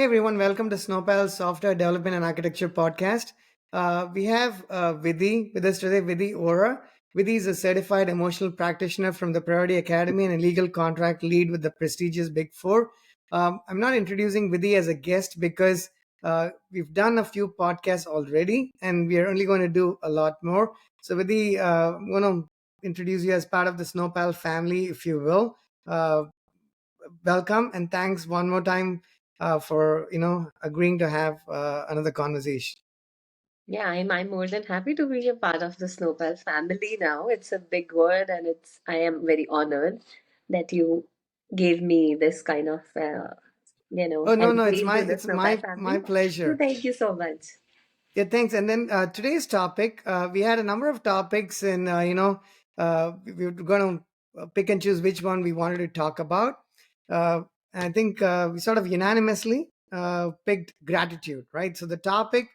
Hey everyone, welcome to Snowpal's Software Development and Architecture Podcast. We have Vidhi with us today, Vidhi Vohra. Vidhi is a certified emotional practitioner from the Priority Academy and a legal contract lead with the prestigious Big Four. I'm not introducing Vidhi as a guest because we've done a few podcasts already and we are only going to do a lot more. So, Vidhi, I'm going to introduce you as part of the Snowpal family, if you will. Uh, Welcome and thanks one more time for agreeing to have another conversation. Yeah, I'm more than happy to be a part of the Snowball family now. It's a big word, and I am very honored that you gave me this kind of Oh no, it's entry my into the it's Snowball my family. So pleasure. thank you so much. Yeah, thanks. And then today's topic, we had a number of topics, and we were going to pick and choose which one we wanted to talk about. And I think we sort of unanimously picked gratitude, right? So the topic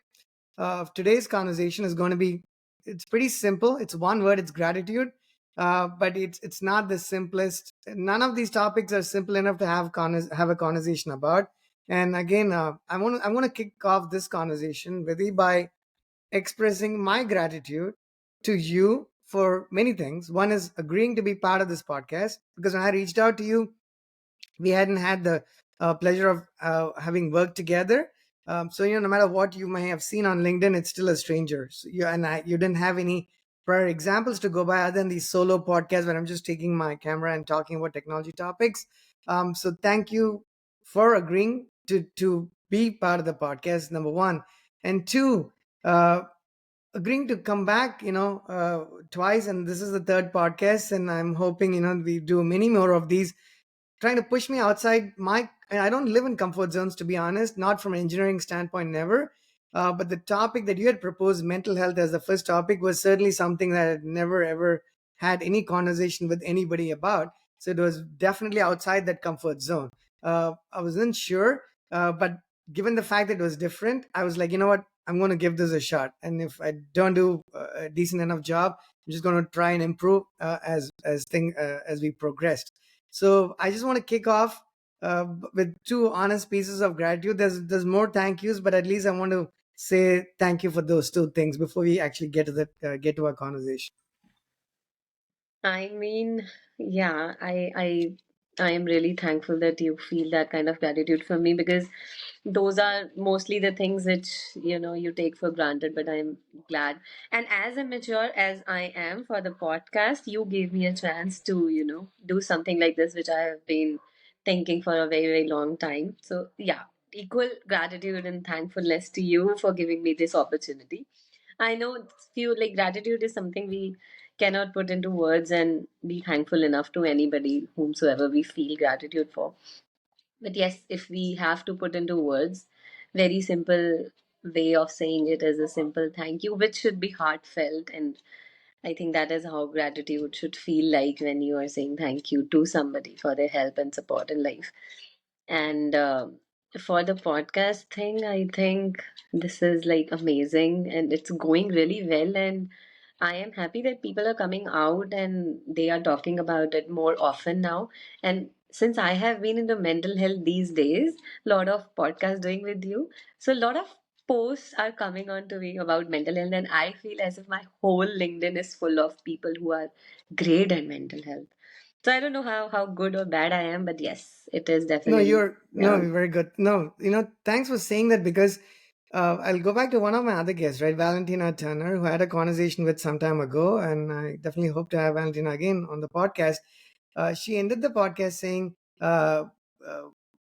of today's conversation is going to be, it's pretty simple. It's one word, it's gratitude. But it's not the simplest. None of these topics are simple enough to have a conversation about. And again, I'm going to kick off this conversation, Vidhi, by expressing my gratitude to you for many things. One is agreeing to be part of this podcast, because when I reached out to you, we hadn't had the pleasure of having worked together. So no matter what you may have seen on LinkedIn, it's still a stranger. So you didn't have any prior examples to go by other than these solo podcasts where I'm just taking my camera and talking about technology topics. So thank you for agreeing to be part of the podcast. Number one, and two. Agreeing to come back, twice, and this is the third podcast, and I'm hoping we do many more of these, trying to push me outside my. And I don't live in comfort zones, to be honest, not from an engineering standpoint, never. But the topic that you had proposed, mental health, as the first topic, was certainly something that I had never ever had any conversation with anybody about. So it was definitely outside that comfort zone. I wasn't sure, but given the fact that it was different, I was like, you know what, I'm going to give this a shot. And if I don't do a decent enough job, I'm just going to try and improve as we progressed. So I just want to kick off with two honest pieces of gratitude. There's more thank yous, but at least I want to say thank you for those two things before we actually get to our conversation. I mean, yeah, I am really thankful that you feel that kind of gratitude for me because those are mostly the things which you take for granted, but I'm glad. And as immature as I am for the podcast, you gave me a chance to do something like this, which I have been thinking for a very, very long time. So yeah, equal gratitude and thankfulness to you for giving me this opportunity. I know feel like gratitude is something we cannot put into words and be thankful enough to anybody whomsoever we feel gratitude for. But yes, if we have to put into words, very simple way of saying it is a simple thank you, which should be heartfelt. And I think that is how gratitude should feel like when you are saying thank you to somebody for their help and support in life. And for the podcast thing, I think this is like amazing and it's going really well. And I am happy that people are coming out and they are talking about it more often now. And since I have been in the mental health these days, a lot of podcasts doing with you. So a lot of posts are coming on to me about mental health, and I feel as if my whole LinkedIn is full of people who are great at mental health. So I don't know how good or bad I am, but yes, it is No, definitely. you're no, Yeah. you're very good. No, thanks for saying that, because I'll go back to one of my other guests, right, Valentina Turner, who I had a conversation with some time ago, and I definitely hope to have Valentina again on the podcast. She ended the podcast saying, uh,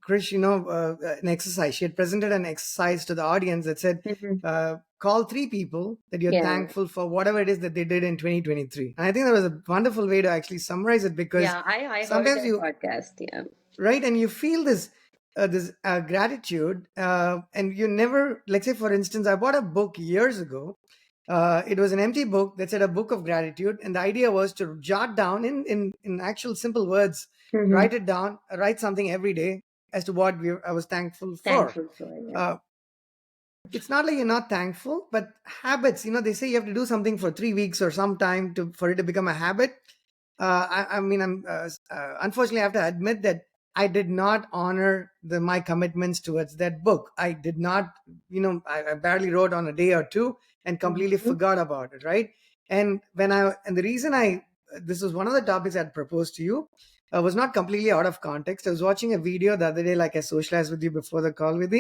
Krish, an exercise. She had presented an exercise to the audience that said, Mhm. call three people that you're Yeah. thankful for whatever it is that they did in 2023. And I think that was a wonderful way to actually summarize it, because Yeah, I heard sometimes that you, podcast. Yeah. right, and you feel this gratitude, and you never, let's say, for instance, I bought a book years ago. It was an empty book that said a book of gratitude, and the idea was to jot down in actual simple words, Mm-hmm. write it down, write something every day as to what I was thankful for. Thankful for, yeah. uh, it's not like you're not thankful, but habits, they say you have to do something for 3 weeks or some time to for it to become a habit. I mean, I'm unfortunately, I have to admit that I did not honor my commitments towards that book. I did not, I barely wrote on a day or two and completely Mhm. forgot about it, right? And the reason this was one of the topics I'd proposed to you, was not completely out of context. I was watching a video the other day, like I socialized with you before the call, with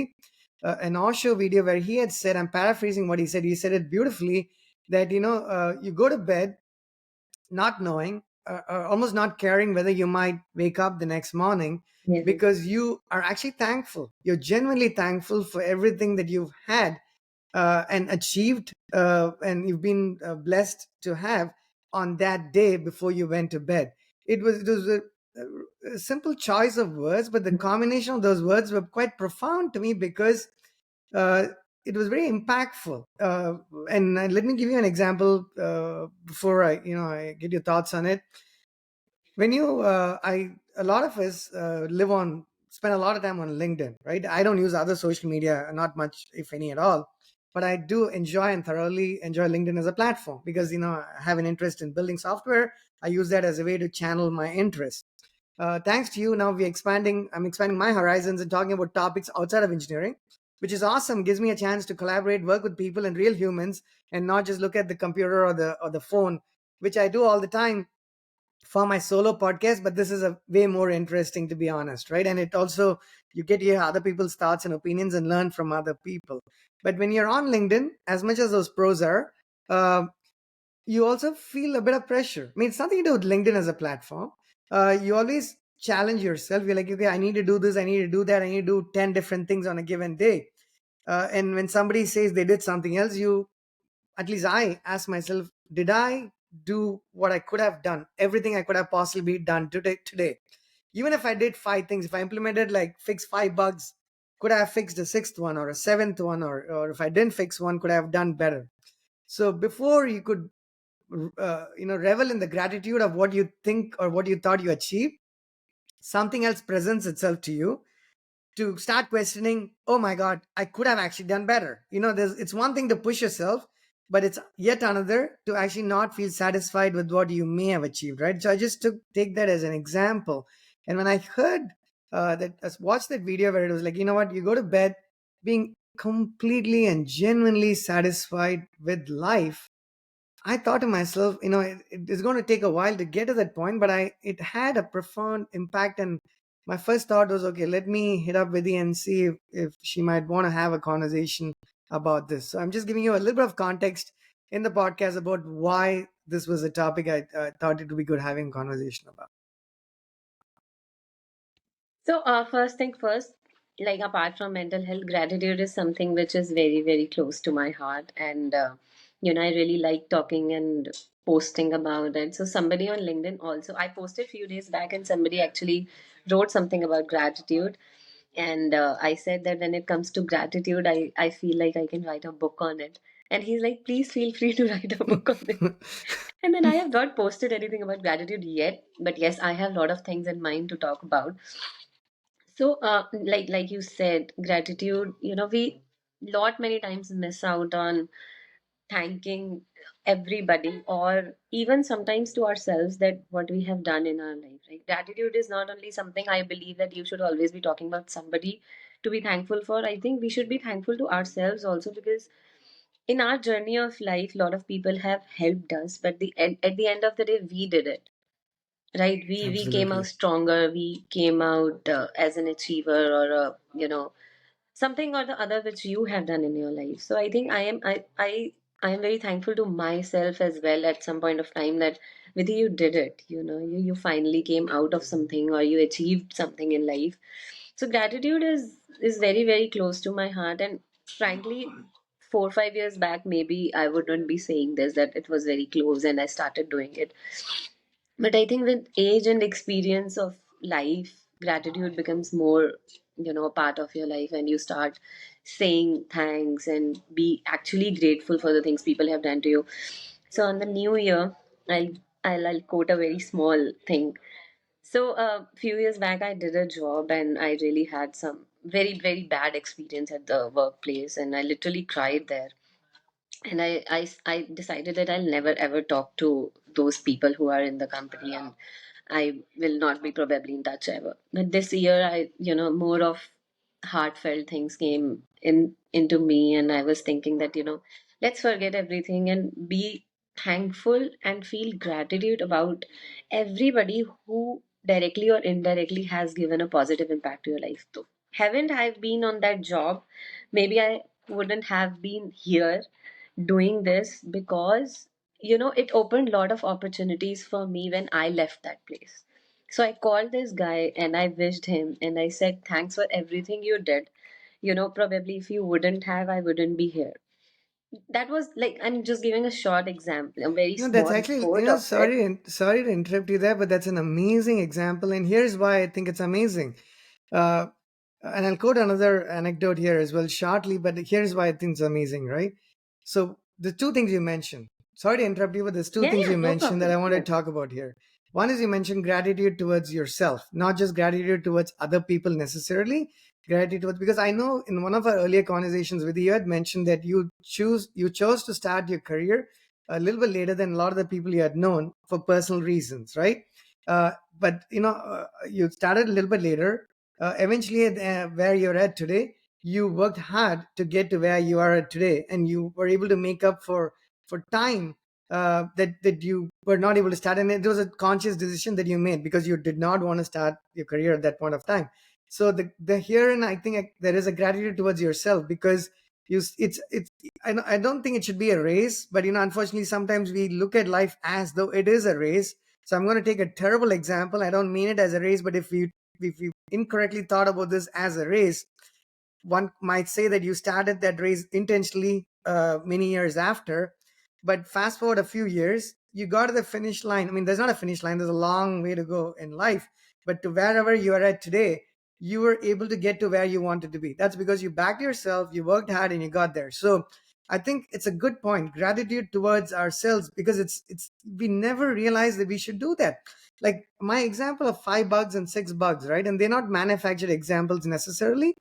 an Osho video where he had said, I'm paraphrasing what he said. He said it beautifully that, you go to bed not knowing, almost not caring whether you might wake up the next morning, Yes. because you are actually thankful. You're genuinely thankful for everything that you've had and achieved, and you've been blessed to have on that day before you went to bed. It was a simple choice of words, but the combination of those words were quite profound to me, because uh, it was very impactful. And let me give you an example before I get your thoughts on it. When you, I, a lot of us spend a lot of time on LinkedIn, right? I don't use other social media, not much, if any at all. But I do enjoy and thoroughly enjoy LinkedIn as a platform, because I have an interest in building software. I use that as a way to channel my interest. Thanks to you, now I'm expanding my horizons and talking about topics outside of engineering, which is awesome. Gives me a chance to collaborate, work with people and real humans, and not just look at the computer or the phone, which I do all the time for my solo podcast. But this is a way more interesting, to be honest, right? And it also, you get to hear other people's thoughts and opinions and learn from other people. But when you're on LinkedIn, as much as those pros are, uh, you also feel a bit of pressure. I mean, it's nothing to do with LinkedIn as a platform. You always challenge yourself. You're like, okay, I need to do this, I need to do that, I need to do 10 different things on a given day. And when somebody says they did something else, at least I ask myself, did I do what I could have done, everything I could have possibly done today? Even if I did five things, if I implemented, like, fix five bugs, could I have fixed a sixth one or a seventh one? Or if I didn't fix one, could I have done better? So before you could revel in the gratitude of what you think or what you thought you achieved, something else presents itself to you to start questioning, oh my god, I could have actually done better. It's one thing to push yourself, but it's yet another to actually not feel satisfied with what you may have achieved, right? So I just take that as an example. And when I heard watched that video where it was like, you know what, you go to bed being completely and genuinely satisfied with life, I thought to myself, it's going to take a while to get to that point, but it had a profound impact. And my first thought was, okay, let me hit up Vidhi and see if she might want to have a conversation about this. So I'm just giving you a little bit of context in the podcast about why this was a topic I thought it would be good having a conversation about. So, first thing first, like apart from mental health, gratitude is something which is very, very close to my heart. And, I really like talking and posting about it. So, somebody on LinkedIn also, I posted a few days back, and somebody actually wrote something about gratitude. And I said that when it comes to gratitude, I feel like I can write a book on it. And he's like, please feel free to write a book on it. And then I have not posted anything about gratitude yet. But yes, I have a lot of things in mind to talk about. So, like you said, gratitude. We lot many times miss out on thanking everybody, or even sometimes to ourselves, that what we have done in our life. Right? Gratitude is not only something I believe that you should always be talking about somebody to be thankful for. I think we should be thankful to ourselves also, because in our journey of life, a lot of people have helped us, but at the end of the day, we did it. Right, we came out Absolutely. stronger. We came out as an achiever, or a something or the other which you have done in your life. So I think I am very thankful to myself as well at some point of time, that Vidhi, you did it. You finally came out of something, or you achieved something in life. So gratitude is very, very close to my heart. And frankly, 4 5 years back, maybe I would not be saying this, that it was very close and I started doing it. But I think with age and experience of life, gratitude becomes more, a part of your life, and you start saying thanks and be actually grateful for the things people have done to you. So on the new year, I'll I'll quote a very small thing. So a few years back, I did a job, and I really had some very, very bad experience at the workplace, and I literally cried there. And I decided that I'll never ever talk to those people who are in the company, and I will not be probably in touch ever. But this year, more of heartfelt things came into me, and I was thinking that, let's forget everything and be thankful and feel gratitude about everybody who directly or indirectly has given a positive impact to your life. So, haven't I been on that job, maybe I wouldn't have been here doing this, because it opened a lot of opportunities for me when I left that place. So I called this guy and I wished him and I said, thanks for everything you did. Probably if you wouldn't have, I wouldn't be here. That was like, I'm just giving a short example, a very That's small actually, quote of it. sorry to interrupt you there, but that's an amazing example, and here's why I think it's amazing. Uh, and I'll quote another anecdote here as well shortly, but here's why I think it's amazing, right? So the two things you mentioned. Sorry to interrupt you, but there's two Yeah, things yeah, you no mentioned that I problem. want to Yeah. talk about here. One is you mentioned gratitude towards yourself, not just gratitude towards other people necessarily. Gratitude towards, because I know in one of our earlier conversations with you, you had mentioned that you chose to start your career a little bit later than a lot of the people you had known for personal reasons, right? But you started a little bit later. Eventually, where you're at today, you worked hard to get to where you are at today, and you were able to make up for time that you were not able to start. And it was a conscious decision that you made because you did not want to start your career at that point of time. So the here, and I think there is a gratitude towards yourself, because it's I don't think it should be a race, but unfortunately sometimes we look at life as though it is a race. So I'm going to take a terrible example. I don't mean it as a race, but if you incorrectly thought about this as a race, one might say that you started that race intentionally many years after, but fast forward a few years, you got to the finish line. I mean, there's not a finish line, there's a long way to go in life, but to wherever you are at today, you were able to get to where you wanted to be. That's because you backed yourself, you worked hard, and you got there. So I think it's a good point, gratitude towards ourselves, because it's we never realized that we should do that. Like my example of 5 bugs and 6 bugs, right? And they're not manufactured examples necessarily.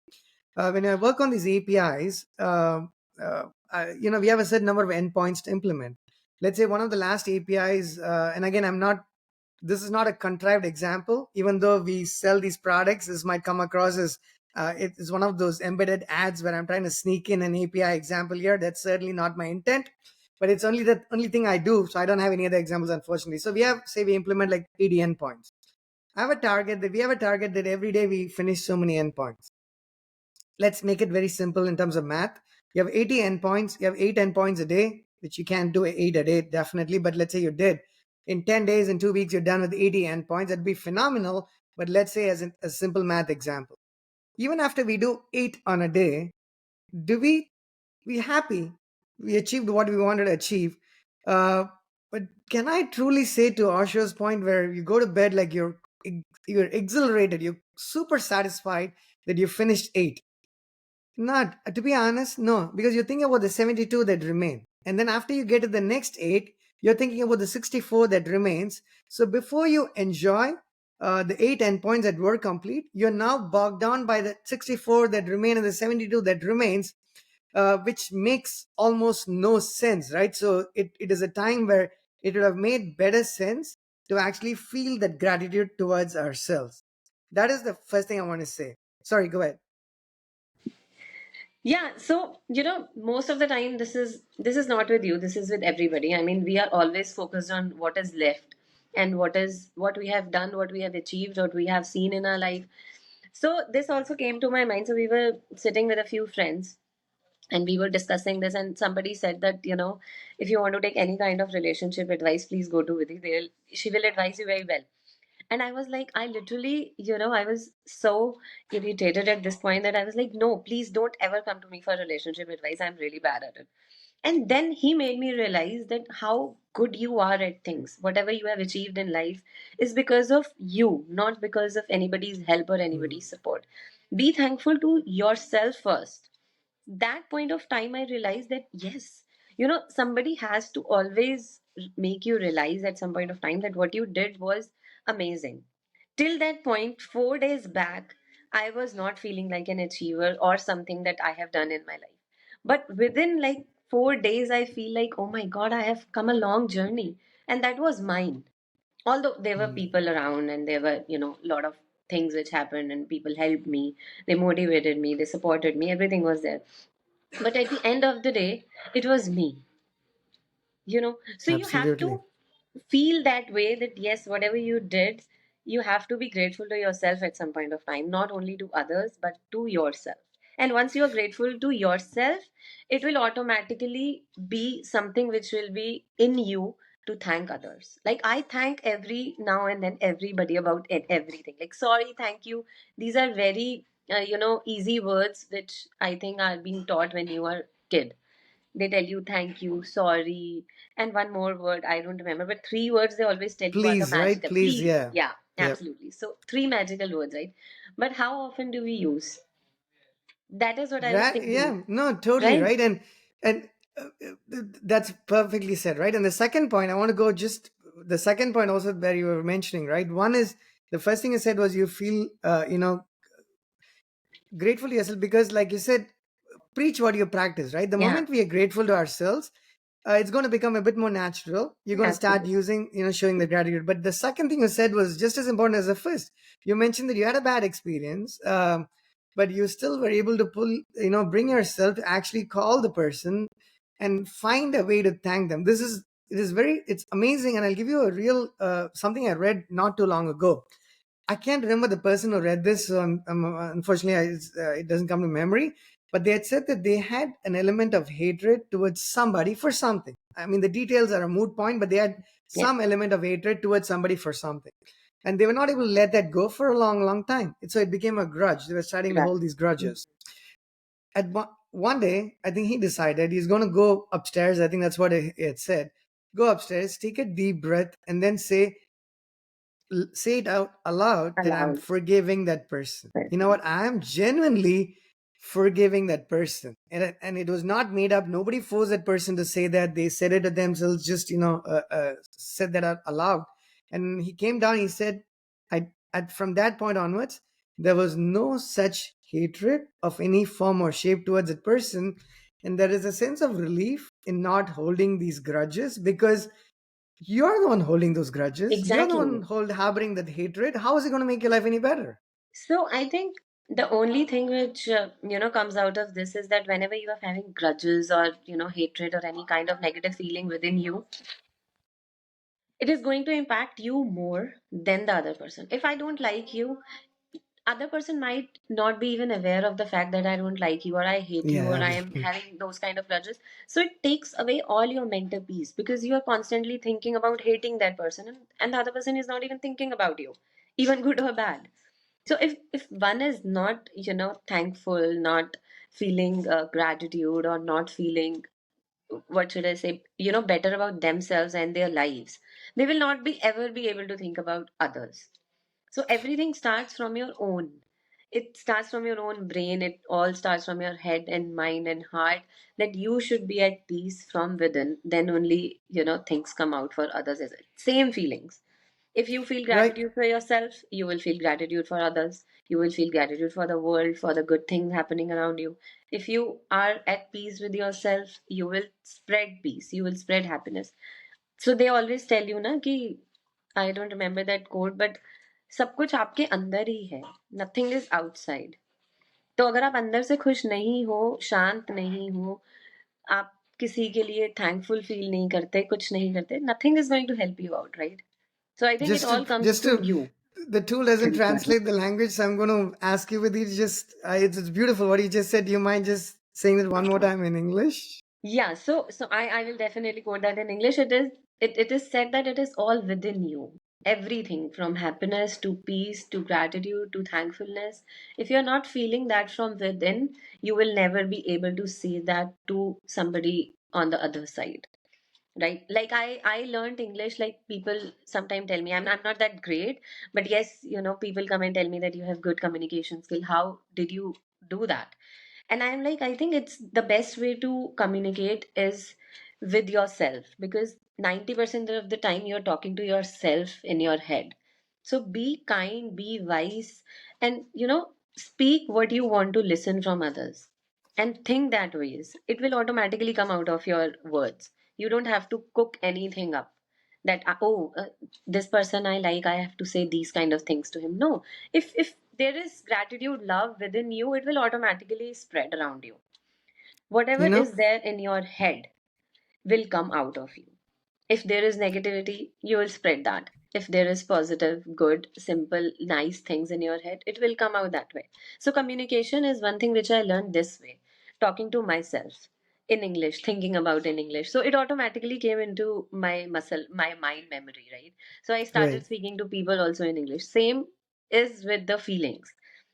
When I work on these APIs, we have a certain number of endpoints to implement. Let's say one of the last APIs, and again, this is not a contrived example. Even though we sell these products, this might come across as it is one of those embedded ads where I'm trying to sneak in an API example here. That's certainly not my intent, but it's only the only thing I do. So I don't have any other examples, unfortunately. So we implement like 80 endpoints. We have a target that every day we finish so many endpoints. Let's make it very simple in terms of math. You have 80 endpoints, you have 8 endpoints a day, which you can't do 8 a day, definitely, but let's say you did. In 10 days, in 2 weeks, you're done with 80 endpoints. That'd be phenomenal. But let's say, as a simple math example, even after we do 8 on a day, do we happy? We achieved what we wanted to achieve. Uh, but can I truly say, to Osho's point, where you go to bed like you're exhilarated, you're super satisfied that you finished 8? Not, to be honest, no, because you're thinking about the 72 that remain. And then after you get to the next 8, you're thinking about the 64 that remains. So before you enjoy the 8 endpoints that were complete, you're now bogged down by the 64 that remain and the 72 that remains, which makes almost no sense, right? So it is a time where it would have made better sense to actually feel that gratitude towards ourselves. That is the first thing I want to say. Sorry, go ahead. Yeah, so most of the time this is not with you, this is with everybody. I mean, we are always focused on what is left and what we have done, what we have achieved, what we have seen in our life. So this also came to my mind. So we were sitting with a few friends and we were discussing this, and somebody said that, if you want to take any kind of relationship advice, please go to Vidhi. She will advise you very well. And I was like, I literally, I was so irritated at this point that I was like, no, please don't ever come to me for relationship advice. I'm really bad at it. And then he made me realize that how good you are at things. Whatever you have achieved in life is because of you, not because of anybody's help or Hmm. anybody's support. Be thankful to yourself first. That point of time I realized that yes, somebody has to always make you realize at some point of time that what you did was amazing. Till that point, 4 days back, I was not feeling like an achiever or something that I have done in my life. But within like 4 days, I feel like, oh my god, I have come a long journey, and that was mine. Although there were Mm. people around and there were, a lot of things which happened and people helped me, they motivated me, they supported me, everything was there. But at the end of the day, it was me, so you have to Absolutely. feel that way, that yes, whatever you did, you have to be grateful to yourself at some point of time, not only to others but to yourself. And once you are grateful to yourself, it will automatically be something which will be in you to thank others. Like I thank every now and then everybody about everything, like sorry, thank you. These are very easy words which I think are being taught when you are kid. They tell you thank you, sorry, and one more word I don't remember, but three words they always tell you are the Please, right? magical. Please, Please, yeah. yeah, Yep. absolutely. So three magical words, right? But how often do we use? That is what I was Right. thinking, Yeah. No, totally right? right. And that's perfectly said, right? And the second point, I want to go just the second point also where you were mentioning, right? One is the first thing you said was you feel, grateful to yourself because, like you said, preach what you practice, right? The Yeah, moment we are grateful to ourselves, it's going to become a bit more natural. You're going to start absolutely. using, showing the gratitude. But the second thing you said was just as important as the first. You mentioned that you had a bad experience, but you still were able to pull, bring yourself to actually call the person and find a way to thank them. It's amazing. And I'll give you a real, something I read not too long ago. I can't remember the person who read this. So unfortunately, it doesn't come to memory. But they had said that they had an element of hatred towards somebody for something. I mean, the details are a moot point, but they had Yeah, some element of hatred towards somebody for something. And they were not able to let that go for a long, long time. So it became a grudge. They were starting to right. hold these grudges. One day, I think he decided he's going to go upstairs. I think that's what he had said. Go upstairs, take a deep breath, and then say it out aloud that I'm Allowed forgiving that person. You know person. what? I am genuinely forgiving that person. And it was not made up. Nobody forced that person to say that. They said it to themselves, just, said that out aloud. And he came down, he said, from that point onwards, there was no such hatred of any form or shape towards that person. And there is a sense of relief in not holding these grudges because you're the one holding those grudges. You're the one Exactly. harboring that hatred. How is it going to make your life any better? So I think the only thing which comes out of this is that whenever you are having grudges or hatred or any kind of negative feeling within you, it is going to impact you more than the other person. If I don't like you, other person might not be even aware of the fact that I don't like you or I hate you or Yeah, I am having those kind of grudges. So it takes away all your mental peace because you are constantly thinking about hating that person, and the other person is not even thinking about you, even good or bad. So if one is not thankful, not feeling gratitude, or not feeling, what should I say, better about themselves and their lives, they will not be ever be able to think about others. So everything starts from your own. It starts from your own brain. It all starts from your head and mind and heart, that you should be at peace from within. Then only, things come out for others as well. Same feelings. If you feel right. gratitude for yourself, you will feel gratitude for others. You will feel gratitude for the world, for the good things happening around you. If you are at peace with yourself, you will spread peace. You will spread happiness. So they always tell you ना कि, I don't remember that quote, but सब कुछ आपके अंदर ही है. Nothing is outside. तो अगर आप अंदर से खुश नहीं हो, शांत नहीं हो, आप किसी के लिए thankful feel नहीं करते, कुछ नहीं करते, nothing is going to help you out, right? So I think it all comes Just to to, you. the tool doesn't Exactly. translate the language. So I'm going to ask you with it. Just, it's beautiful what you just said. Do you mind just saying it one more time in English? Yeah, so I will definitely quote that in English. It is said that it is all within you. Everything from happiness to peace to gratitude to thankfulness. If you're not feeling that from within, you will never be able to say that to somebody on the other side. Right? Like I learned English, like people sometimes tell me I'm not that great, but yes, people come and tell me that you have good communication skill. How did you do that? And I'm like, I think it's the best way to communicate is with yourself, because 90% of the time you're talking to yourself in your head. So be kind, be wise, and speak what you want to listen from others, and think that ways. It will automatically come out of your words. You don't have to cook anything up. that this person I like, I have to say these kind of things to him. No, if there is gratitude, love within you, it will automatically spread around you. Whatever You know, is there in your head will come out of you. If there is negativity, you will spread that. If there is positive, good, simple, nice things in your head, it will come out that way. So, communication is one thing which I learned this way, talking to myself in English, thinking about in English. So, it automatically came into my muscle, my mind memory, right? So, I started right. speaking to people also in English. Same is with the feelings.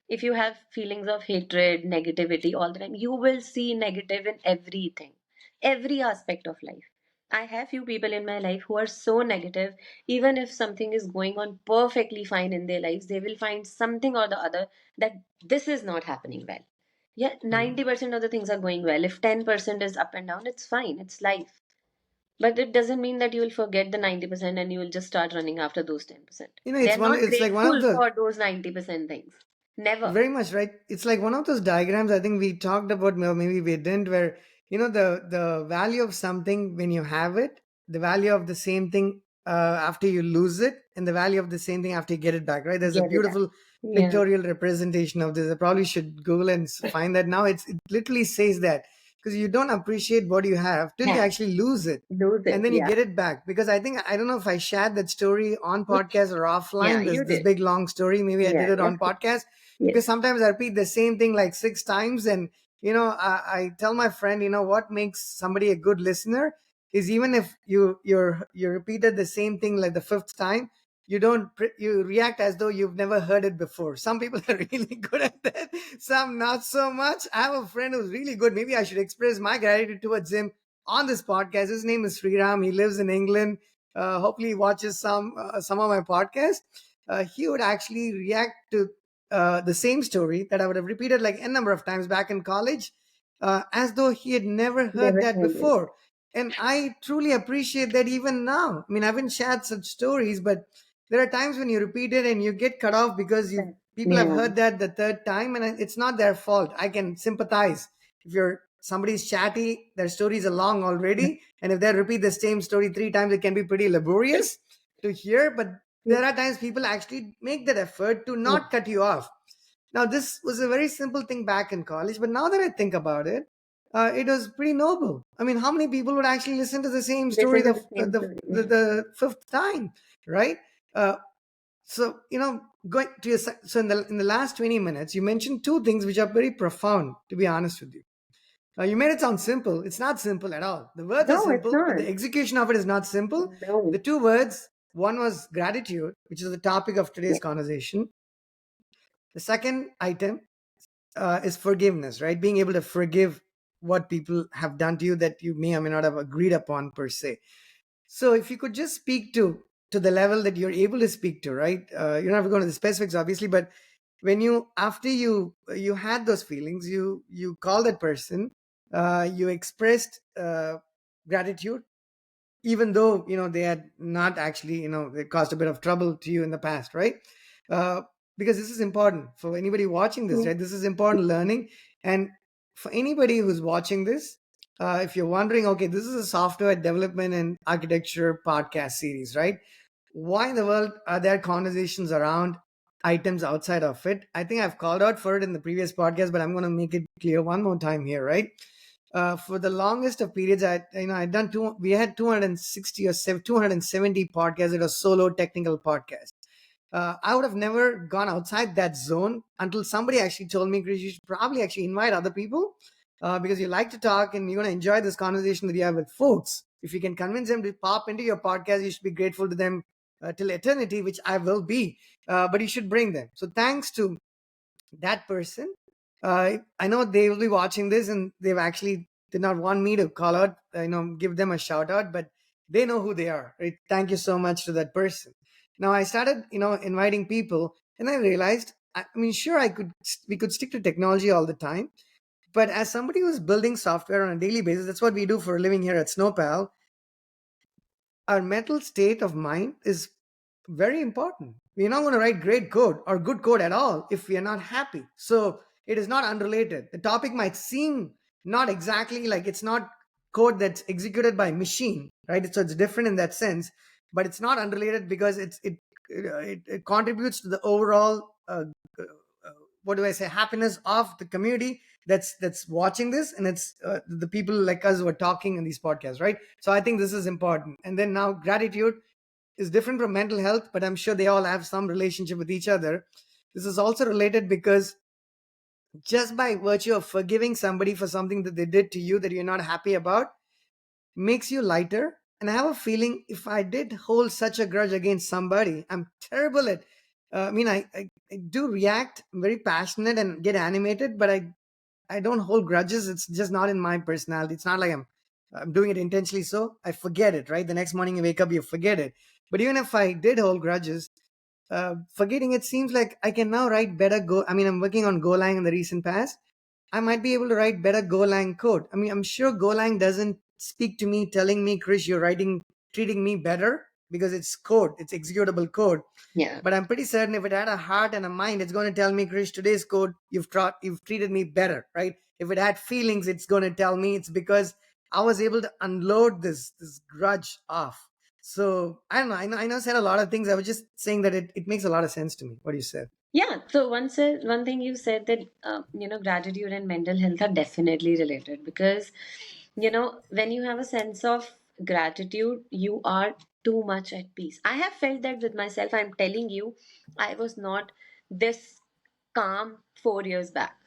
If you have feelings of hatred, negativity all the time, you will see negative in everything, every aspect of life. I have few people in my life who are so negative. Even if something is going on perfectly fine in their lives, they will find something or the other that this is not happening well. Yeah, Mm. 90% of the things are going well. If 10% is up and down, it's fine. It's life. But it doesn't mean that you will forget the 90% and you will just start running after those 10%. You know, They're not it's like one of grateful the for those 90% things. Never. very much right. It's like one of those diagrams I think we talked about, or maybe we didn't, where the value of something when you have it, the value of the same thing after you lose it, and the value of the same thing after you get it back. Right? There's a Get it out. beautiful Yeah. pictorial representation of this. I probably should Google and find that now. It literally says that because you don't appreciate what you have till you Yeah. actually lose it. Lose And it. then you Yeah. get it back because I don't know if I shared that story on podcast or Yeah, offline. This you this did. big long story. Maybe I Yeah. did it Yeah. on podcast Yes. because sometimes I repeat the same thing like 6 times. And I tell my friend, what makes somebody a good listener is even if you repeated the same thing like the fifth time, you react as though you've never heard it before. Some people are really good at that, some not so much. I have a friend who's really good. Maybe I should express my gratitude towards him on this podcast. His name is Sriram. He lives in England. Hopefully he watches some of my podcasts. He would actually react to the same story that I would have repeated like a number of times back in college, as though he had never heard Never that heard it. before. And I truly appreciate that even now. I mean, I haven't shared such stories, but there are times when you repeat it and you get cut off because people have Yeah. heard that the third time, and it's not their fault. I can sympathize if you're somebody's chatty, their stories are long already, and if they repeat the same story 3 times, it can be pretty laborious to hear. But there are times people actually make that effort to Yeah. not cut you off. Now, this was a very simple thing back in college, but now that I think about it, it was pretty noble. I mean, how many people would actually listen to the same story Listen to the same story. Yeah. the fifth time, right? Uh, so going to your so in the last 20 minutes, you mentioned two things which are very profound. To be honest with you, you made it sound simple. It's not simple at all. The words are No, it's simple, but not. the execution of it is not simple. No. The two words, one was gratitude, which is the topic of today's Yeah. conversation. The second item is forgiveness, right? Being able to forgive what people have done to you that you may or may not have agreed upon per se. So if you could just speak to the level that you're able to speak to, right? You don't have to go into the specifics, obviously, but when you after you had those feelings, you called that person, you expressed gratitude, even though they had not actually they caused a bit of trouble to you in the past, right? uh, because this is important for anybody watching this, Yeah. right? This is important learning. And for anybody who's watching this, if you're wondering, okay, this is a software development and architecture podcast series, right? Why in the world are there conversations around items outside of it? I think I've called out for it in the previous podcast, but I'm going to make it clear one more time here, right? For the longest of periods, I'd done we had 260 or 270 podcasts. It was solo technical podcast. I would have never gone outside that zone until somebody actually told me, Krish, you should probably actually invite other people because you like to talk and you're going to enjoy this conversation that you have with folks. If you can convince them to pop into your podcast, you should be grateful to them till eternity, which I will be. But you should bring them. So thanks to that person, I know they will be watching this and they've actually did not want me to call out, give them a shout out, but they know who they are, right? Thank you so much to that person. Now I started inviting people, and I realized, I mean, sure, we could stick to technology all the time, but as somebody who's building software on a daily basis, that's what we do for a living here at Snowpal. Our mental state of mind is very important. We're not going to write great code or good code at all if we are not happy. So it is not unrelated. The topic might seem not exactly like, it's not code that's executed by machine, right? So it's different in that sense. but it's not unrelated because it contributes to the overall uh, what do I say, happiness of the community that's watching this, and it's the people like us who are talking in these podcasts, right? So I think this is important. And then now gratitude is different from mental health, but I'm sure they all have some relationship with each other. This is also related because just by virtue of forgiving somebody for something that they did to you that you're not happy about makes you lighter. And I have a feeling if I did hold such a grudge against somebody, I'm terrible at. I do react. I'm very passionate and get animated, but I don't hold grudges. It's just not in my personality. It's not like I'm doing it intentionally. So I forget it. Right, the next morning you wake up, you forget it. But even if I did hold grudges, forgetting it seems like I can now write better Go. I mean, I'm working on Golang in the recent past. I might be able to write better Golang code. I mean, I'm sure Golang doesn't speak to me telling me, Krish, you're treating me better because it's code, it's executable code. Yeah. But I'm pretty certain if it had a heart and a mind, it's going to tell me, Krish, today's code, you've treated me better, right? If it had feelings, it's going to tell me it's because I was able to unload this grudge off. So I don't know. I know I said a lot of things. I was just saying that it makes a lot of sense to me. What do you say? Yeah, so one thing you said that gratitude and mental health are definitely related because when you have a sense of gratitude, you are too much at peace. I have felt that with myself. I'm telling you, I was not this calm 4 years back.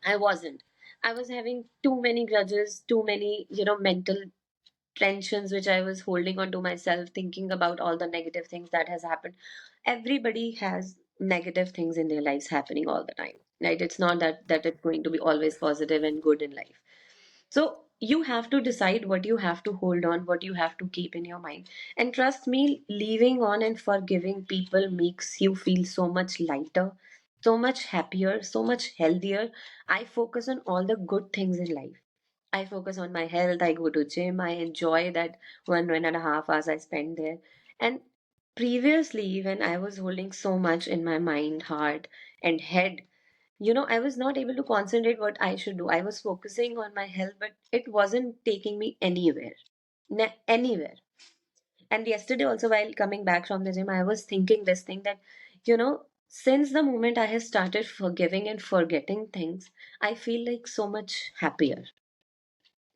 I wasn't. I was having too many grudges, too many mental tensions which I was holding on to myself, thinking about all the negative things that has happened. Everybody has negative things in their lives happening all the time, right? It's not that it's going to be always positive and good in life. So you have to decide what you have to hold on, what you have to keep in your mind. And trust me, leaving on and forgiving people makes you feel so much lighter, so much happier, so much healthier. I focus on all the good things in life. I focus on my health. I go to gym. I enjoy that 1.5 hours I spend there. And previously, when I was holding so much in my mind, heart, and head, I was not able to concentrate what I should do. I was focusing on my health, but it wasn't taking me anywhere. Anywhere. And yesterday, also, while coming back from the gym, I was thinking this thing that, since the moment I have started forgiving and forgetting things, I feel like so much happier.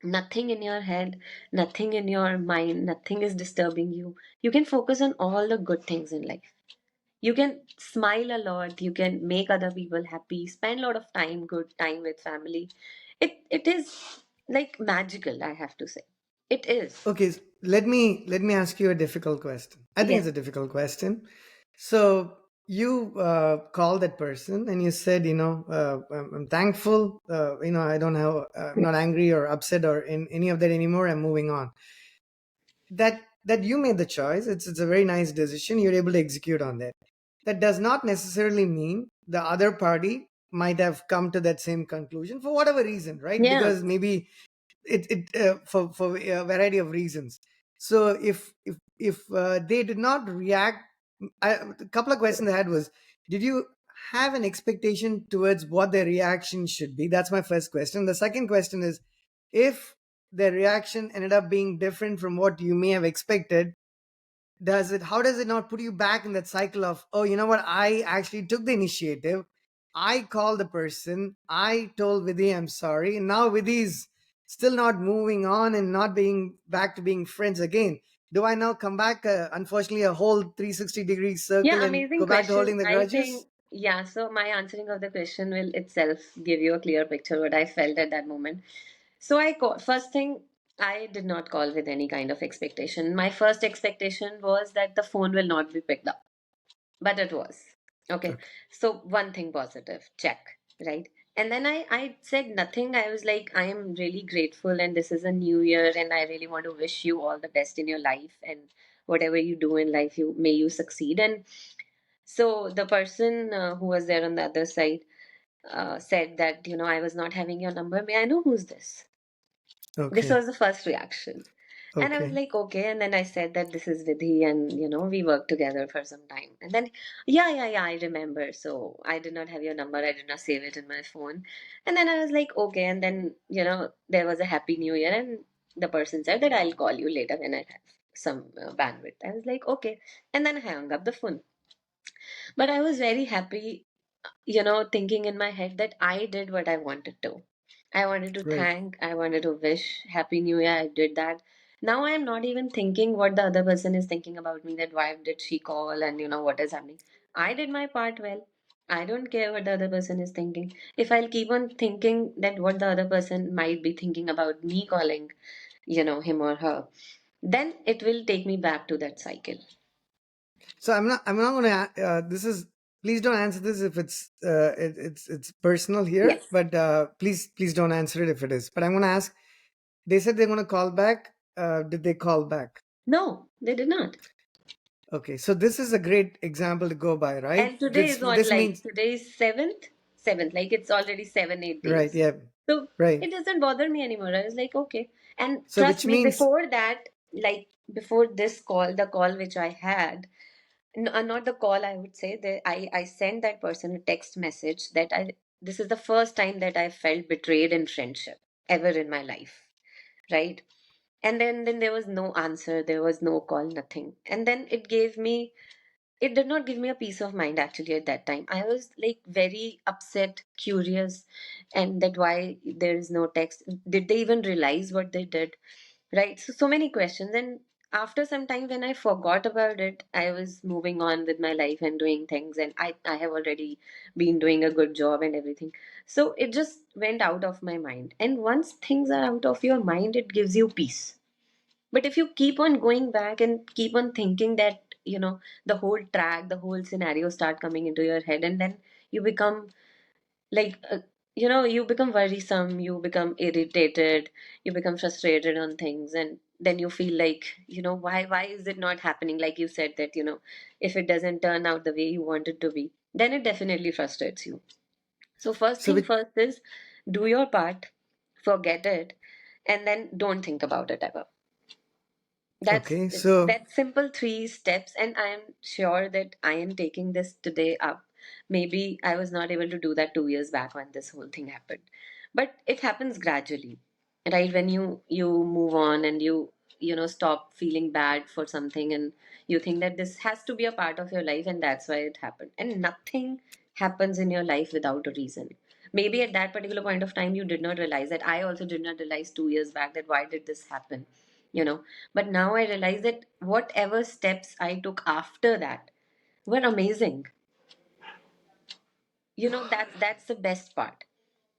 Nothing in your head, nothing in your mind, nothing is disturbing you. You can focus on all the good things in life. You can smile a lot, you can make other people happy, spend a lot of time, good time with family. It is like magical, I have to say. It is. Okay, let me ask you a difficult question. I think Yes. it's a difficult question. So you called that person and you said, I'm thankful. I don't have, I'm not angry or upset or in any of that anymore. I'm moving on. That you made the choice. It's a very nice decision. You're able to execute on that. That does not necessarily mean the other party might have come to that same conclusion for whatever reason, right? Yeah. Because maybe for a variety of reasons. So if they did not react, a couple of questions I had was, did you have an expectation towards what their reaction should be? That's my first question. The second question is, if their reaction ended up being different from what you may have expected, how does it not put you back in that cycle of, oh, you know what, I actually took the initiative, I called the person, I told Vidhi I'm sorry, and now Vidhi's still not moving on and not being back to being friends again. Do I now come back, unfortunately, a whole 360-degree circle Yeah, and amazing go back to question. holding the I think, grudges? yeah, so my answering of the question will itself give you a clear picture what I felt at that moment. So first thing, I did not call with any kind of expectation. My first expectation was that the phone will not be picked up. But it was. Okay. Okay. So one thing positive, check, right? And then I said nothing. I was like, I am really grateful and this is a new year and I really want to wish you all the best in your life and whatever you do in life, you succeed. And so the person who was there on the other side said that, I was not having your number. May I know who's this? This Okay. was the first reaction. And I was Okay. like, okay. And then I said that this is Vidhi and, we worked together for some time. And then, yeah, yeah, yeah, I remember. So I did not have your number. I did not save it in my phone. And then I was like, okay. And then, there was a happy new year. And the person said that I'll call you later when I have. some bandwidth. I was like, okay. And then I hung up the phone. But I was very happy, thinking in my head that I did what I wanted to. I wanted to Right. thank, I wanted to wish Happy New Year. I did that. Now I am not even thinking what the other person is thinking about me, that why did she call and what is happening. I did my part well. I don't care what the other person is thinking. If I'll keep on thinking that what the other person might be thinking about me calling, him or her, then it will take me back to that cycle. So I'm not going to. This is. Please don't answer this if it's personal here. Yes. But please don't answer it if it is. But I'm going to ask. They said they're going to call back. Did they call back? No, they did not. Okay, so this is a great example to go by, right? And today This is what, this like means today is seventh, like it's already 7, 8 right. days. Yeah. So Right. it doesn't bother me anymore. I was like, okay. And So trust which me, means before that, like before this call, the call which I had, not the call, I would say that I sent that person a text message that this is the first time that I felt betrayed in friendship ever in my life, right? And then there was no answer, there was no call, nothing. And then it did not give me a peace of mind actually at that time. I was like very upset, curious, and that why there is no text. Did they even realize what they did? Right. So many questions. And after some time, when I forgot about it, I was moving on with my life and doing things. And I have already been doing a good job and everything. So it just went out of my mind. And once things are out of your mind, it gives you peace. But if you keep on going back and keep on thinking that, the whole track, the whole scenario start coming into your head, and then you become like, you become worrisome, you become irritated, you become frustrated on things, and then you feel like, why is it not happening? Like you said that, if it doesn't turn out the way you want it to be, then it definitely frustrates you. So first so thing which first is do your part, forget it, and then don't think about it ever. That's okay. So that simple 3 steps, and I am sure that I am taking this today up. Maybe I was not able to do that 2 years back when this whole thing happened, but it happens gradually, right? When you move on and stop feeling bad for something, and you think that this has to be a part of your life, and that's why it happened. And nothing happens in your life without a reason. Maybe at that particular point of time you did not realize that. I also did not realize 2 years back that why did this happen, you know but now I realize that whatever steps I took after that were amazing. That's the best part,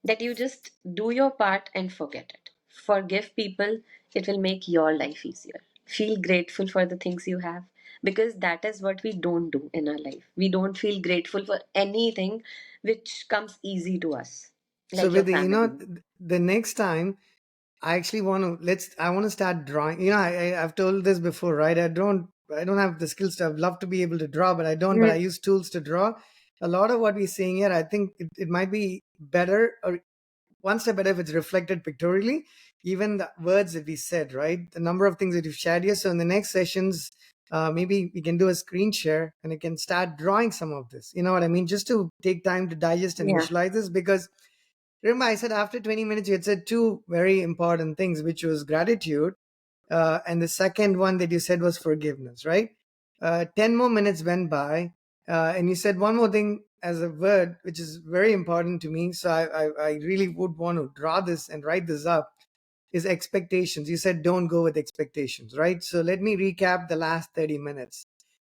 that you just do your part and forget it. Forgive people. It will make your life easier. Feel grateful for the things you have, because that is what we don't do in our life. We don't feel grateful for anything which comes easy to us, so like your with family. the next time I actually want to I want to start drawing. I've told this before, right? I don't have the skills to. I'd love to be able to draw, but I don't. But I Mm, use tools to draw. A lot of what we're seeing here, I think it might be better or one step better if it's reflected pictorially. Even the words that we said, right? The number of things that you've shared here. So in the next sessions, maybe we can do a screen share and I can start drawing some of this. You know what I mean? Just to take time to digest and yeah. visualize this because remember, I said after 20 minutes, you had said two very important things, which was gratitude. And the second one that you said was forgiveness, right? 10 more minutes went by. And you said one more thing as a word, which is very important to me. So I really would want to draw this and write this up is expectations. You said don't go with expectations, right? So let me recap the last 30 minutes.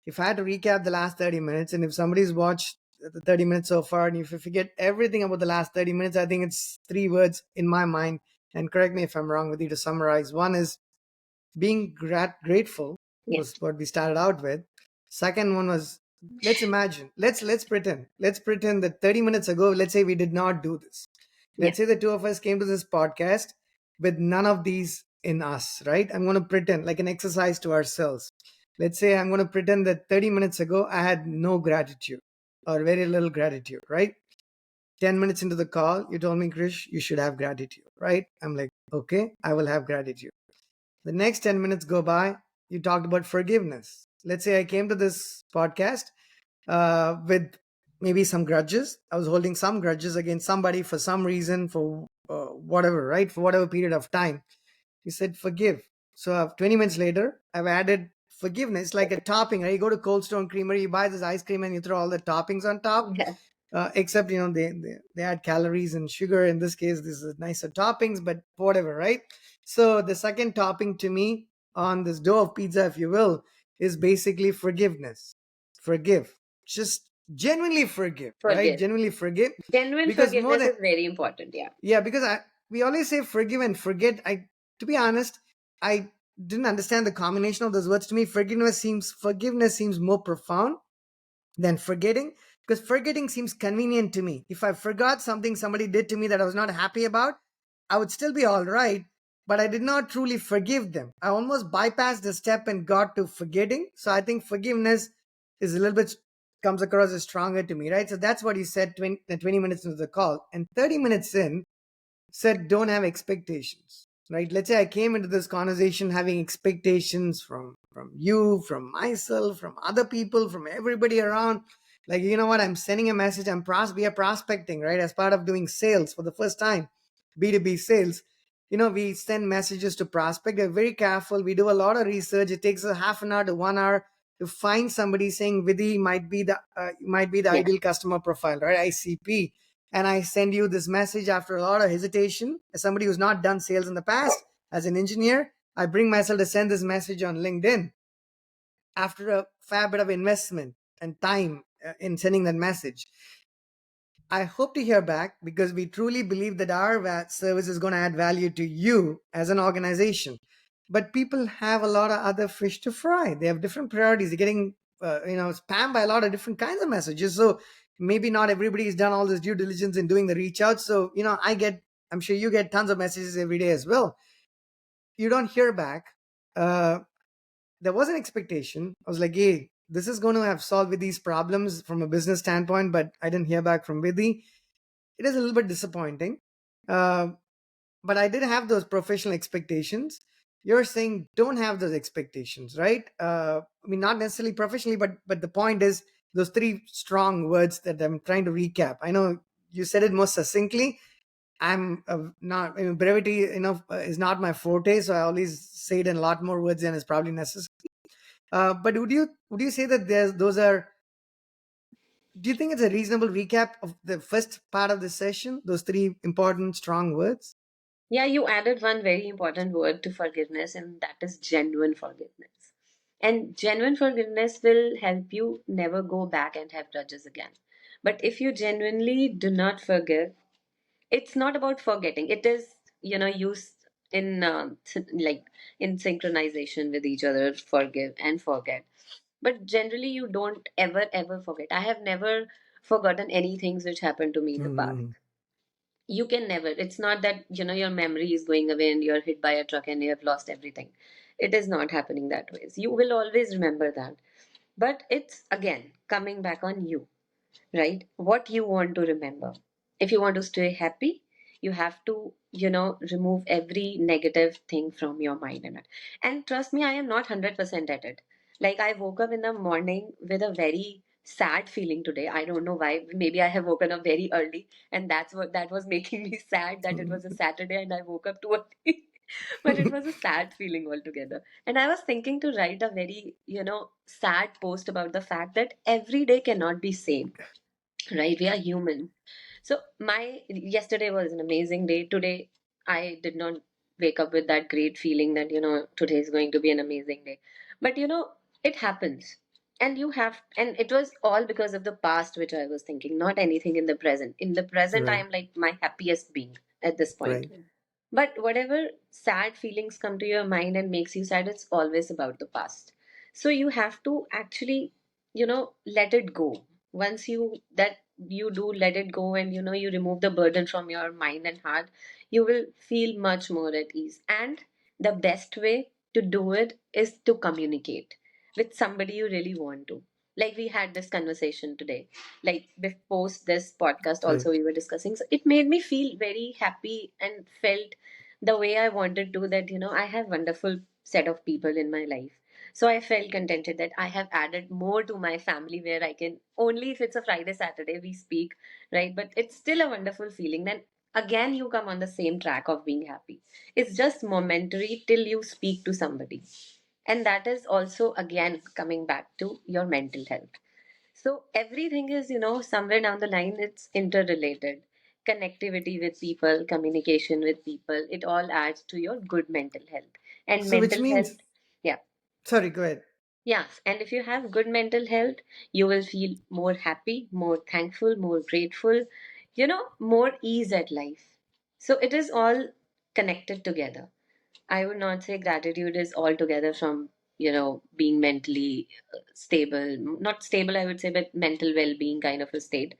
If I had to recap the last 30 minutes, and if somebody's watched the 30 minutes so far, and if you forget everything about the last 30 minutes, I think it's three words in my mind. And correct me if I'm wrong with you to summarize. One is being grateful was Yes. what we started out with. Second one was let's imagine, let's pretend that 30 minutes ago, let's say we did not do this. Let's say Yes. the two of us came to this podcast with none of these in us, right? I'm going to pretend like an exercise to ourselves. Let's say I'm going to pretend that 30 minutes ago I had no gratitude or very little gratitude, right? 10 minutes into the call, you told me, Krish, you should have gratitude, right? I'm like, okay, I will have gratitude. The next 10 minutes go by, you talked about forgiveness. Let's say I came to this podcast with maybe some grudges. I was holding some grudges against somebody for some reason, for whatever, right? For whatever period of time. You said forgive. So 20 minutes later, I've added forgiveness like a topping. Right? You go to Cold Stone Creamery, you buy this ice cream, and you throw all the toppings on top. Yeah. Except they add calories and sugar. In this case, this is nicer toppings, but whatever, right? So the second topping to me on this dough of pizza, if you will, is basically forgiveness. Forgive, just genuinely forgive, right? Forgive. Genuinely forgive, Genuine because more forgiveness than, is very important. Yeah. yeah, because we always say forgive and forget. To be honest, I didn't understand the combination of those words. To me, forgiveness seems more profound than forgetting, because forgetting seems convenient to me. If I forgot something somebody did to me that I was not happy about, I would still be all right, but I did not truly forgive them. I almost bypassed the step and got to forgetting. So I think forgiveness is a little bit comes across as stronger to me, right? So that's what he said 20 minutes into the call. And 30 minutes in, said don't have expectations, right? Let's say I came into this conversation having expectations from you, from myself, from other people, from everybody around. Like, you know what, I'm sending a message. We are prospecting, right? As part of doing sales for the first time, B2B sales. We send messages to prospect. We're very careful. We do a lot of research. It takes a half an hour to 1 hour to find somebody saying Vidhi might be the Yeah. ideal customer profile, right? ICP. And I send you this message after a lot of hesitation. As somebody who's not done sales in the past, as an engineer, I bring myself to send this message on LinkedIn after a fair bit of investment and time in sending that message. I hope to hear back, because we truly believe that our service is going to add value to you as an organization. But people have a lot of other fish to fry. They have different priorities. They're getting, spammed by a lot of different kinds of messages. So maybe not everybody has done all this due diligence in doing the reach out. So, I'm sure you get tons of messages every day as well. You don't hear back. Uh, there was an expectation. I was like, hey, this is going to have solved with these problems from a business standpoint, but I didn't hear back from Vidhi. It is a little bit disappointing. Uh, but I did have those professional expectations. You're saying don't have those expectations, right? I mean, not necessarily professionally, but the point is those three strong words that I'm trying to recap. I know you said it most succinctly. I'm not brevity enough is not my forte, so I always say it in a lot more words than is probably necessary. But would you say that there's those are do you think it's a reasonable recap of the first part of the session, those three important strong words? Yeah, you added one very important word to forgiveness, and that is genuine forgiveness. And genuine forgiveness will help you never go back and have grudges again. But if you genuinely do not forgive, it's not about forgetting. It is, used in like in synchronization with each other, forgive and forget. But generally, you don't ever forget. I have never forgotten any things which happened to me in the past. Hmm. You can never. It's not that, your memory is going away and you're hit by a truck and you have lost everything. It is not happening that way. You will always remember that. But it's again coming back on you, right? What you want to remember. If you want to stay happy, you have to, remove every negative thing from your mind in it. And trust me, I am not 100% at it. Like, I woke up in the morning with a very sad feeling today. I don't know why. Maybe I have woken up very early, and that's what that was making me sad, that it was a Saturday and I woke up too early. But it was a sad feeling altogether. And I was thinking to write a very, sad post about the fact that every day cannot be same, right? We are human. So my yesterday was an amazing day. Today I did not wake up with that great feeling that, today is going to be an amazing day. But it happens. And and it was all because of the past, which I was thinking, not anything in the present. In the present, I Right, am like my happiest being at this point. right, But whatever sad feelings come to your mind and makes you sad, it's always about the past. So you have to actually, let it go. Once you do let it go, and you remove the burden from your mind and heart, you will feel much more at ease. And the best way to do it is to communicate with somebody you really want to. Like, we had this conversation today, like post this podcast right. also we were discussing, so it made me feel very happy and felt the way I wanted to, that I have wonderful set of people in my life. So I felt contented that I have added more to my family, where I can, only if it's a Friday Saturday we speak, right? But it's still a wonderful feeling. Then again you come on the same track of being happy. It's just momentary till you speak to somebody. And that is also again coming back to your mental health. So everything is, somewhere down the line, it's interrelated. Connectivity with people, communication with people, it all adds to your good mental health. And So which mental health, means, yeah. sorry, go ahead. Yes, and if you have good mental health, you will feel more happy, more thankful, more grateful, more ease at life. So it is all connected together. I would not say gratitude is altogether from, being mentally stable. Not stable, I would say, but mental well being kind of a state.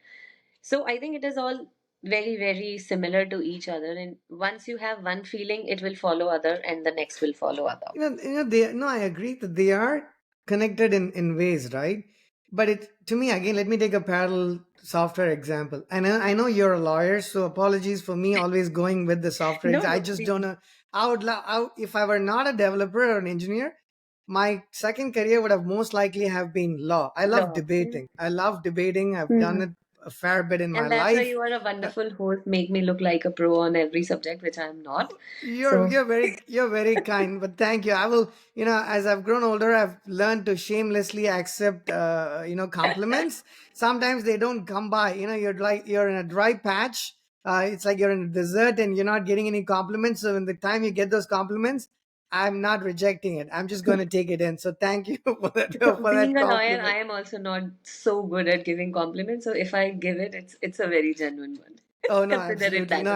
So I think it is all very, very similar to each other. And once you have one feeling, it will follow other, and the next will follow other. They, no, I agree that they are connected in ways, right? But it, to me, again, let me take a parallel software example. I know you're a lawyer, so apologies for me always going with the software. No, I no, just please. don't know. If I were not a developer or an engineer, my second career would have most likely have been law. I love Law. debating. I love debating. I've done Hmm. it a fair bit in my And that's why life. you are a Uh, wonderful host, make me look like a pro on every subject, which I am not. You're So, you're very kind, but thank you. I will, as I've grown older, I've learned to shamelessly accept compliments. Sometimes they don't come by. You're in a dry patch. It's like you're in a desert and you're not getting any compliments. So when the time you get those compliments, I'm not rejecting it. I'm just going to take it in. So thank you for that so for that being a lawyer, compliment. I am also not so good at giving compliments. So if I give it, it's a very genuine one. Oh no, Consider it absolutely. that No,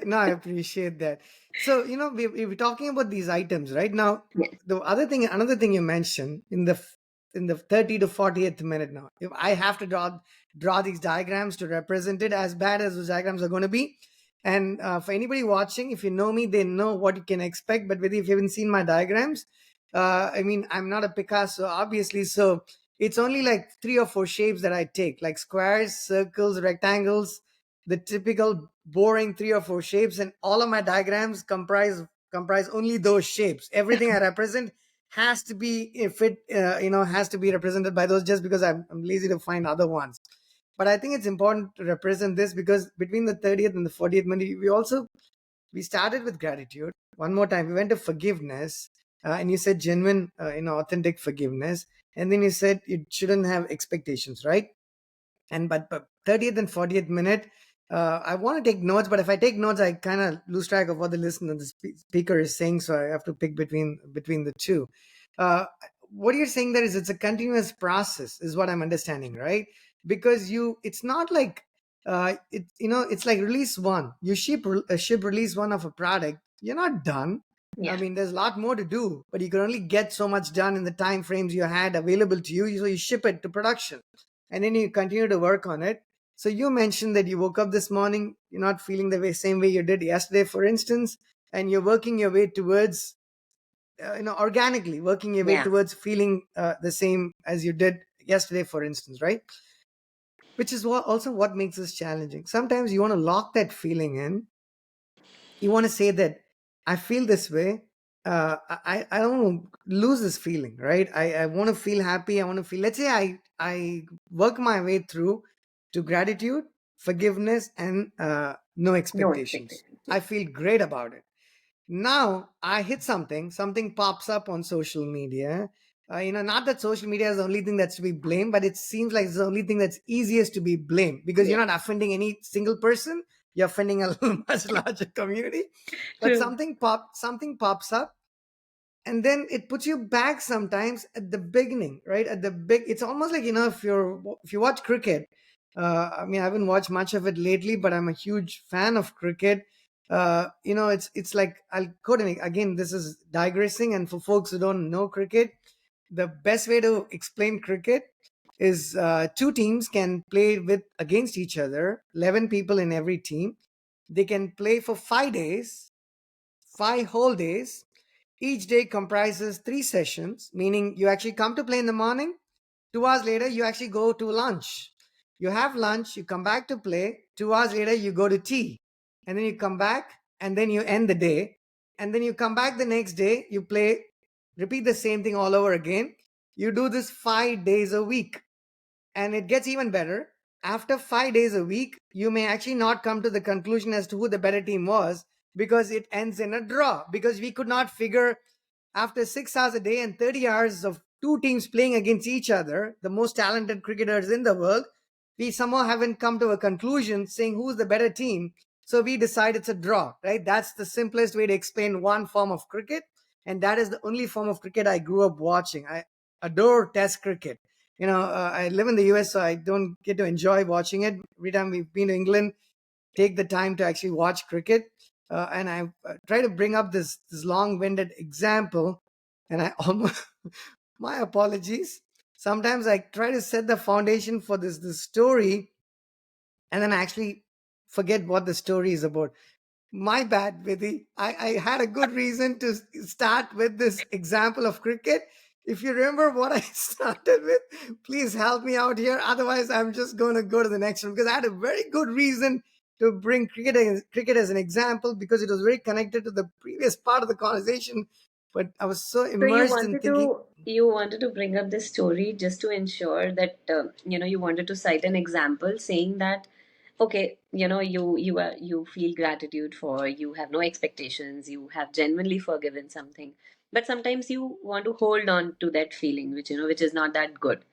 way. I appreciate that. So, we're talking about these items right now. Yes. Another thing you mentioned in the 30 to 40th minute now. If I have to draw these diagrams to represent it, as bad as those diagrams are going to be. And for anybody watching, if you know me, they know what you can expect. But if you haven't seen my diagrams, I mean, I'm not a Picasso, obviously. So it's only like three or four shapes that I take, like squares, circles, rectangles, the typical boring three or four shapes, and all of my diagrams comprise only those shapes. Everything I represent has to be, if it has to be represented by those, just because I'm lazy to find other ones. But I think it's important to represent this because between the 30th and the 40th minute, we started with gratitude. One more time, we went to forgiveness, and you said genuine, authentic forgiveness, and then you said you shouldn't have expectations, right? And but 30th and 40th minute, I want to take notes, but if I take notes, I kind of lose track of what the speaker is saying, so I have to pick between the two. uh, what you're saying there is it's a continuous process, is what I'm understanding, right? Because it's not like it's like release one, you ship release one of a product, you're not done. I Yeah. mean, there's a lot more to do, but you can only get so much done in the time frames you had available to you, so you ship it to production and then you continue to work on it. So you mentioned that you woke up this morning, you're not feeling the same way you did yesterday, for instance, and you're working your way towards, organically working your way Yeah. towards feeling the same as you did yesterday, for instance, right? Which is what makes this challenging. Sometimes you want to lock that feeling in. You want to say that I feel this way. I don't want to lose this feeling, right? I want to feel happy. I want to feel, let's say I work my way through to gratitude, forgiveness, and no No expectations. expectations. I Yeah. feel great about it. Now I hit something pops up on social media. Not that social media is the only thing that's to be blamed, but it seems like it's the only thing that's easiest to be blamed because you're Yeah. not offending any single person. You're offending a much larger community. But True. something pops up, and then it puts you back sometimes at the beginning, right? At the big, it's almost like, if you watch cricket. I mean, I haven't watched much of it lately, but I'm a huge fan of cricket. It's like, I'll quote it again. This is digressing, and for folks who don't know cricket, the best way to explain cricket is, two teams can play with against each other, 11 people in every team. They can play for 5 days, 5 whole days. Each day comprises 3 sessions, meaning you actually come to play in the morning. 2 hours later, you actually go to lunch. You have lunch, you come back to play. 2 hours later, you go to tea. And then you come back and then you end the day. And then you come back the next day, you play, repeat the same thing all over again. You do this 5 days a week. And it gets even better. after 5 days a week, you may actually not come to the conclusion as to who the better team was, because it ends in a draw. Because we could not figure, after 6 hours a day and 30 hours of two teams playing against each other, the most talented cricketers in the world, we somehow haven't come to a conclusion saying who's the better team. So we decide it's a draw, right? That's the simplest way to explain one form of cricket. And that is the only form of cricket I grew up watching. I adore Test cricket. I live in the US, so I don't get to enjoy watching it. Every time we've been to England, take the time to actually watch cricket. And I try to bring up this long-winded example, and I almost my apologies. Sometimes I try to set the foundation for this story, and then I actually forget what the story is about. My bad, Vidhi. I had a good reason to start with this example of cricket. If you remember what I started with, please help me out here. Otherwise, I'm just going to go to the next one, because I had a very good reason to bring cricket as an example, because it was very connected to the previous part of the conversation. But I was so So you immersed in wanted thinking. to you wanted to bring up this story just to ensure that you wanted to cite an example saying that okay, you feel gratitude for, you have no expectations, you have genuinely forgiven something, but sometimes you want to hold on to that feeling which is not that good.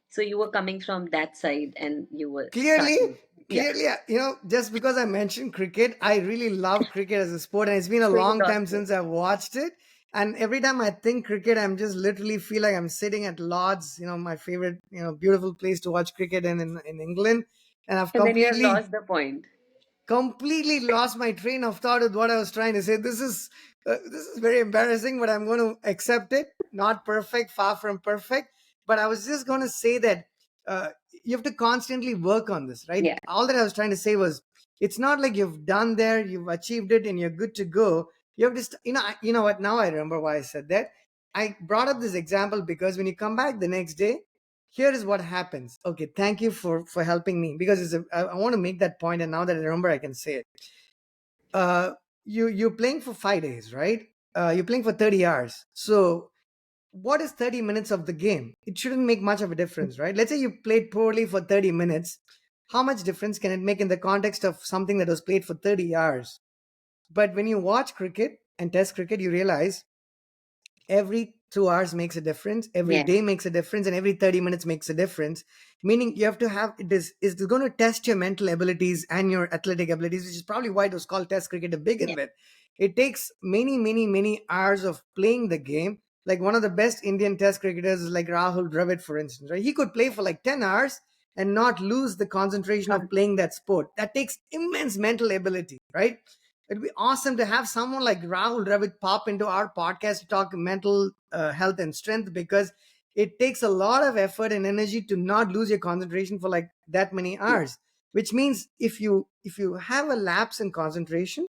So you were coming from that side and you were Clearly, starting. Yeah. clearly, just because I mentioned cricket, I really love cricket as a sport, and it's been a So you long lost time it. since I've watched it. And every time I think cricket, I'm just literally feel like I'm sitting at Lord's, my favorite, beautiful place to watch cricket in England. And I've And then you have completely lost the point. completely lost my train of thought with what I was trying to say. This is very embarrassing, but I'm going to accept it. Not perfect, far from perfect, but I was just going to say that uh, you have to constantly work on this, right? Yeah. All that I was trying to say was, it's not like you've done there, you've achieved it, and you're good to go. You have to, you know what? Now I remember why I said that. I brought up this example because when you come back the next day, here is what happens. Okay, thank you for helping me, because I want to make that point, and now that I remember, I can say it. uh you're playing for 5 days, right? You're playing for 30 hours. So what is 30 minutes of the game? It shouldn't make much of a difference, right? Let's say you played poorly for 30 minutes. How much difference can it make in the context of something that was played for 30 hours? But when you watch cricket and test cricket, you realize every 2 hours makes a difference, every Yeah. day makes a difference, and every 30 minutes makes a difference. Meaning you have to have is going to test your mental abilities and your athletic abilities, which is probably why it was called test cricket to begin Yeah. with. It takes many, many, many hours of playing the game. Like one of the best Indian test cricketers is like Rahul Dravid, for instance, right? He could play for like 10 hours and not lose the concentration of playing that sport. That takes immense mental ability, right? It'd be awesome to have someone like Rahul Dravid pop into our podcast to talk mental health and strength, because it takes a lot of effort and energy to not lose your concentration for like that many hours. Which means if you have a lapse in concentration,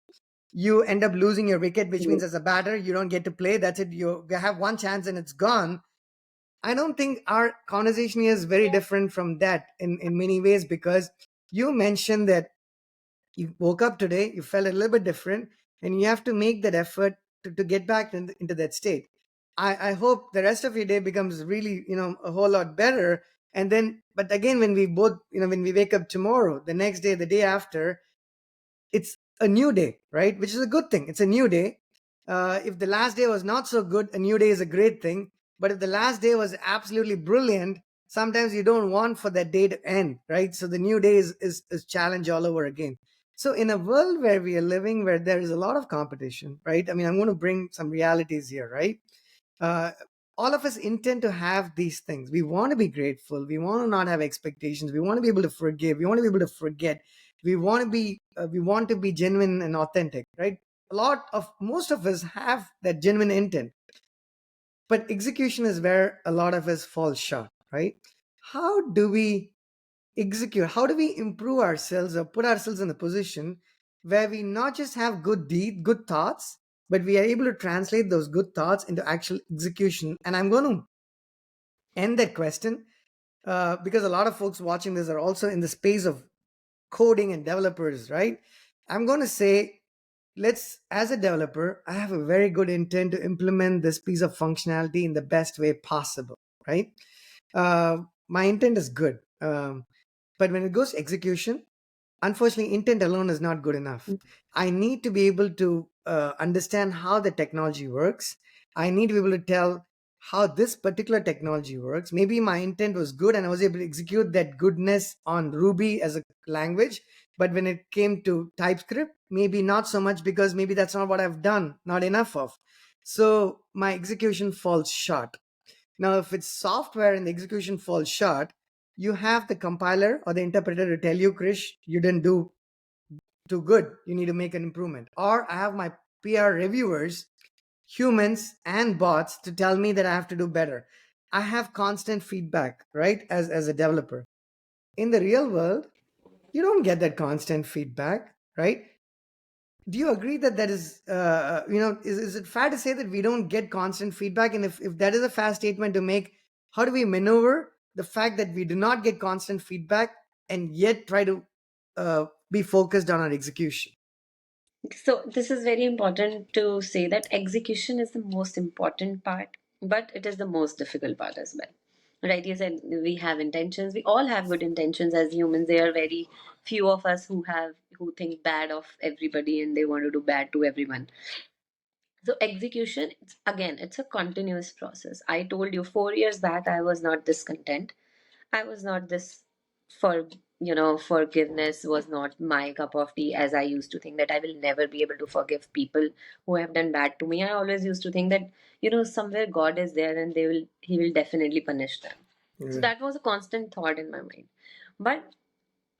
you end up losing your wicket. Which Yeah. means as a batter, you don't get to play. That's it. You have one chance and it's gone. I don't think our conversation here is very different from that in many ways, because you mentioned that you woke up today, you felt a little bit different, and you have to make that effort to get back into that state. I hope the rest of your day becomes really, a whole lot better. And then, but again, when we both, when we wake up tomorrow, the next day, the day after, it's a new day, right? Which is a good thing. It's a new day. If the last day was not so good, a new day is a great thing. But if the last day was absolutely brilliant, sometimes you don't want for that day to end, right? So the new day is challenge all over again. So in a world where we are living, where there is a lot of competition, right? I mean, I'm going to bring some realities here, right? uh, all of us intend to have these things. We want to be grateful. We want to not have expectations. We want to be able to forgive. We want to be able to forget. We want to be genuine and authentic, right? Most of us have that genuine intent, but execution is where a lot of us fall short, right? How do we execute? How do we improve ourselves or put ourselves in a position where we not just have good thoughts, but we are able to translate those good thoughts into actual execution? And I'm going to end that question, because a lot of folks watching this are also in the space of coding and developers, right? I'm going to say, as a developer, I have a very good intent to implement this piece of functionality in the best way possible, right? My intent is good. But when it goes to execution, unfortunately, intent alone is not good enough. I need to be able to understand how the technology works. I need to be able to tell how this particular technology works. Maybe my intent was good and I was able to execute that goodness on Ruby as a language. But when it came to TypeScript, maybe not so much, because maybe that's not what I've done, not enough of. So my execution falls short. Now, if it's software and the execution falls short, you have the compiler or the interpreter to tell you, Krish, you didn't do too good. You need to make an improvement. Or I have my PR reviewers, humans and bots, to tell me that I have to do better. I have constant feedback, right? As a developer. In the real world, you don't get that constant feedback, right? Do you agree that that is, is it fair to say that we don't get constant feedback? And if that is a fair statement to make, how do we maneuver the fact that we do not get constant feedback and yet try to be focused on our execution? So this is very important to say that execution is the most important part, but it is the most difficult part as well. Right? You said we have intentions. We all have good intentions as humans. There are very few of us who think bad of everybody and they want to do bad to everyone. So execution, it's a continuous process. I told you 4 years back I was not this content. I was not this for forgiveness was not my cup of tea, as I used to think that I will never be able to forgive people who have done bad to me. I always used to think that, somewhere God is there and he will definitely punish them. So Right, that was a constant thought in my mind. But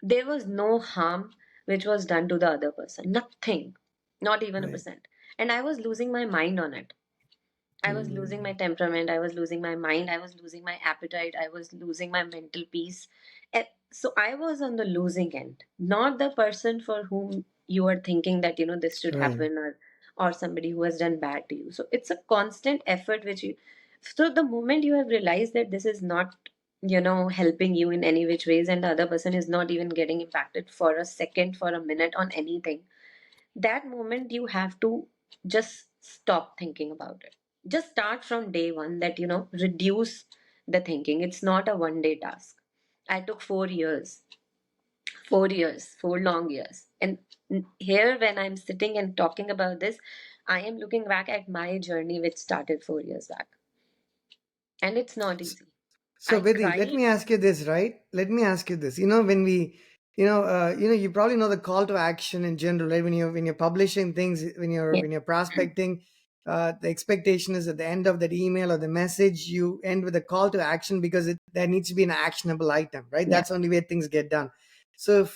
there was no harm which was done to the other person. Nothing. Not even a right. percent. And I was losing my mind on it. I was losing my Mm, temperament. I was losing my mind. I was losing my appetite. I was losing my mental peace. So I was on the losing end, not the person for whom you are thinking that, this should right. happen, or somebody who has done bad to you. So it's a constant effort so the moment you have realized that this is not, helping you in any which ways, and the other person is not even getting impacted for a second, for a minute on anything, that moment you have to just stop thinking about it. Just start from day one, that reduce the thinking. It's not a one day task. I took 4 years, 4 years, 4 long years. And here, when I'm sitting and talking about this, I am looking back at my journey, which started 4 years back. And it's not easy. So, I Vidhi, let cried. me ask you this, right? Let me ask you this. When we, you probably know the call to action in general, right? When you're publishing things, when you're Yeah. when you're prospecting, the expectation is at the end of that email or the message, you end with a call to action, because there needs to be an actionable item, right? Yeah. That's the only way things get done. So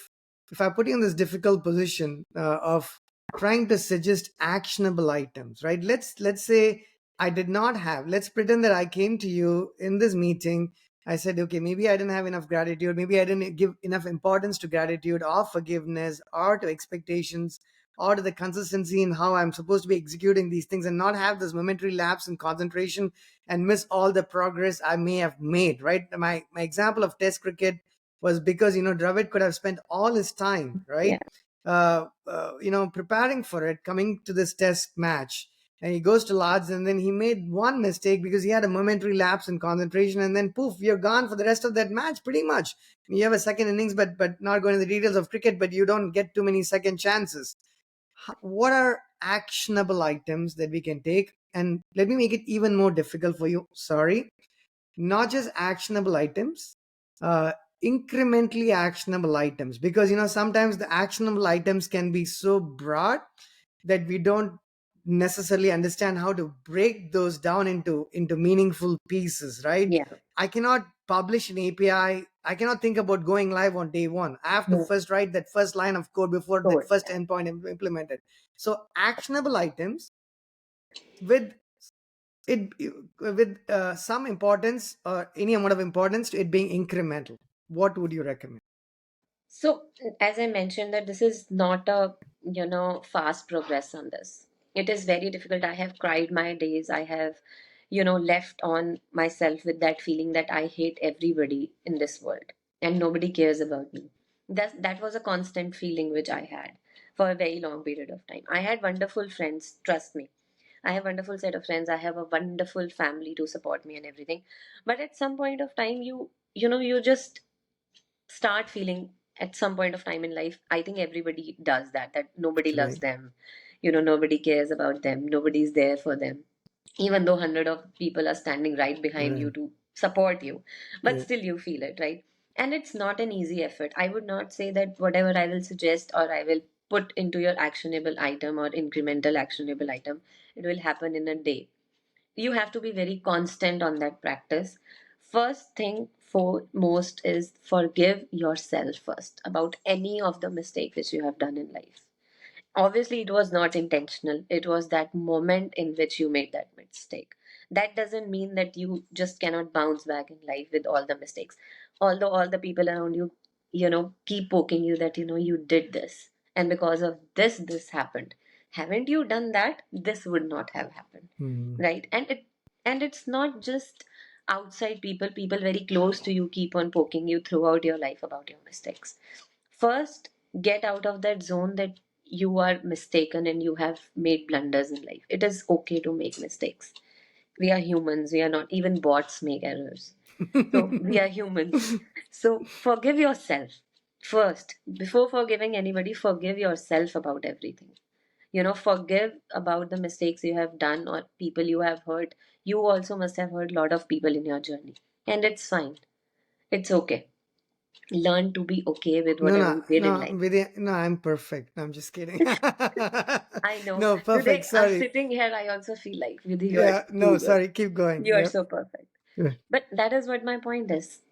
if I put you in this difficult position of trying to suggest actionable items, right? Let's say I did not have. Let's pretend that I came to you in this meeting. I said, okay, maybe I didn't have enough gratitude. Maybe I didn't give enough importance to gratitude or forgiveness or to expectations or to the consistency in how I'm supposed to be executing these things, and not have this momentary lapse in concentration and miss all the progress I may have made, right? My example of test cricket was because, Dravid could have spent all his time, Yeah. right? Preparing for it, coming to this test match, and he goes to Lords, and then he made one mistake because he had a momentary lapse in concentration, and then poof, you're gone for the rest of that match, pretty much. You have a second innings, but not going into the details of cricket, but you don't get too many second chances. What are actionable items that we can take? And let me make it even more difficult for you. Sorry, not just actionable items, uh, incrementally actionable items, because sometimes the actionable items can be so broad that we don't necessarily understand how to break those down into meaningful pieces, right? Yeah. I cannot publish an API. I cannot think about going live on day one. I have to Yeah. first write that first line of code before that Good. first endpoint implemented. So actionable items with it with some importance, or any amount of importance to it being incremental. What would you recommend? So, as I mentioned, that this is not a, fast progress on this. It is very difficult. I have cried my days. I have, left on myself with that feeling that I hate everybody in this world and nobody cares about me. That was a constant feeling which I had for a very long period of time. I had wonderful friends, trust me. I have a wonderful set of friends. I have a wonderful family to support me and everything. But at some point of time, you just start feeling at some point of time in life. I think everybody does that, that nobody loves Right. them, nobody cares about them, nobody's there for them, even though hundred of people are standing right behind you Right. to support you, but Yeah. still you feel it, right? And it's not an easy effort. I would not say that whatever I will suggest or I will put into your actionable item or incremental actionable item, it will happen in a day. You have to be very constant on that practice. First thing foremost is forgive yourself first about any of the mistake which you have done in life. Obviously, it was not intentional. It was that moment in which you made that mistake. That doesn't mean that you just cannot bounce back in life with all the mistakes. Although all the people around you, keep poking you that, you did this. And because of this, this happened. Haven't you done that? This would not have happened. Hmm. Right? And it's not just outside people very close to you keep on poking you throughout your life about your mistakes. First, get out of that zone that you are mistaken and you have made blunders in life. It is okay to make mistakes. We are humans, we are not, even bots make errors. So we are humans. So forgive yourself first. Before forgiving anybody, forgive yourself about everything. Forgive about the mistakes you have done or people you have hurt. You also must have hurt a lot of people in your journey. And it's fine. It's okay. Learn to be okay with No, whatever no, you did in no, life. Vidhi, no, I'm perfect. No, I'm just kidding. I know. No, perfect. Today, Sorry. sitting here, I also feel like, Vidhi, you are Yeah, no, too good. sorry. Keep going. You are Yep. so perfect. Yeah. But that is what my point is.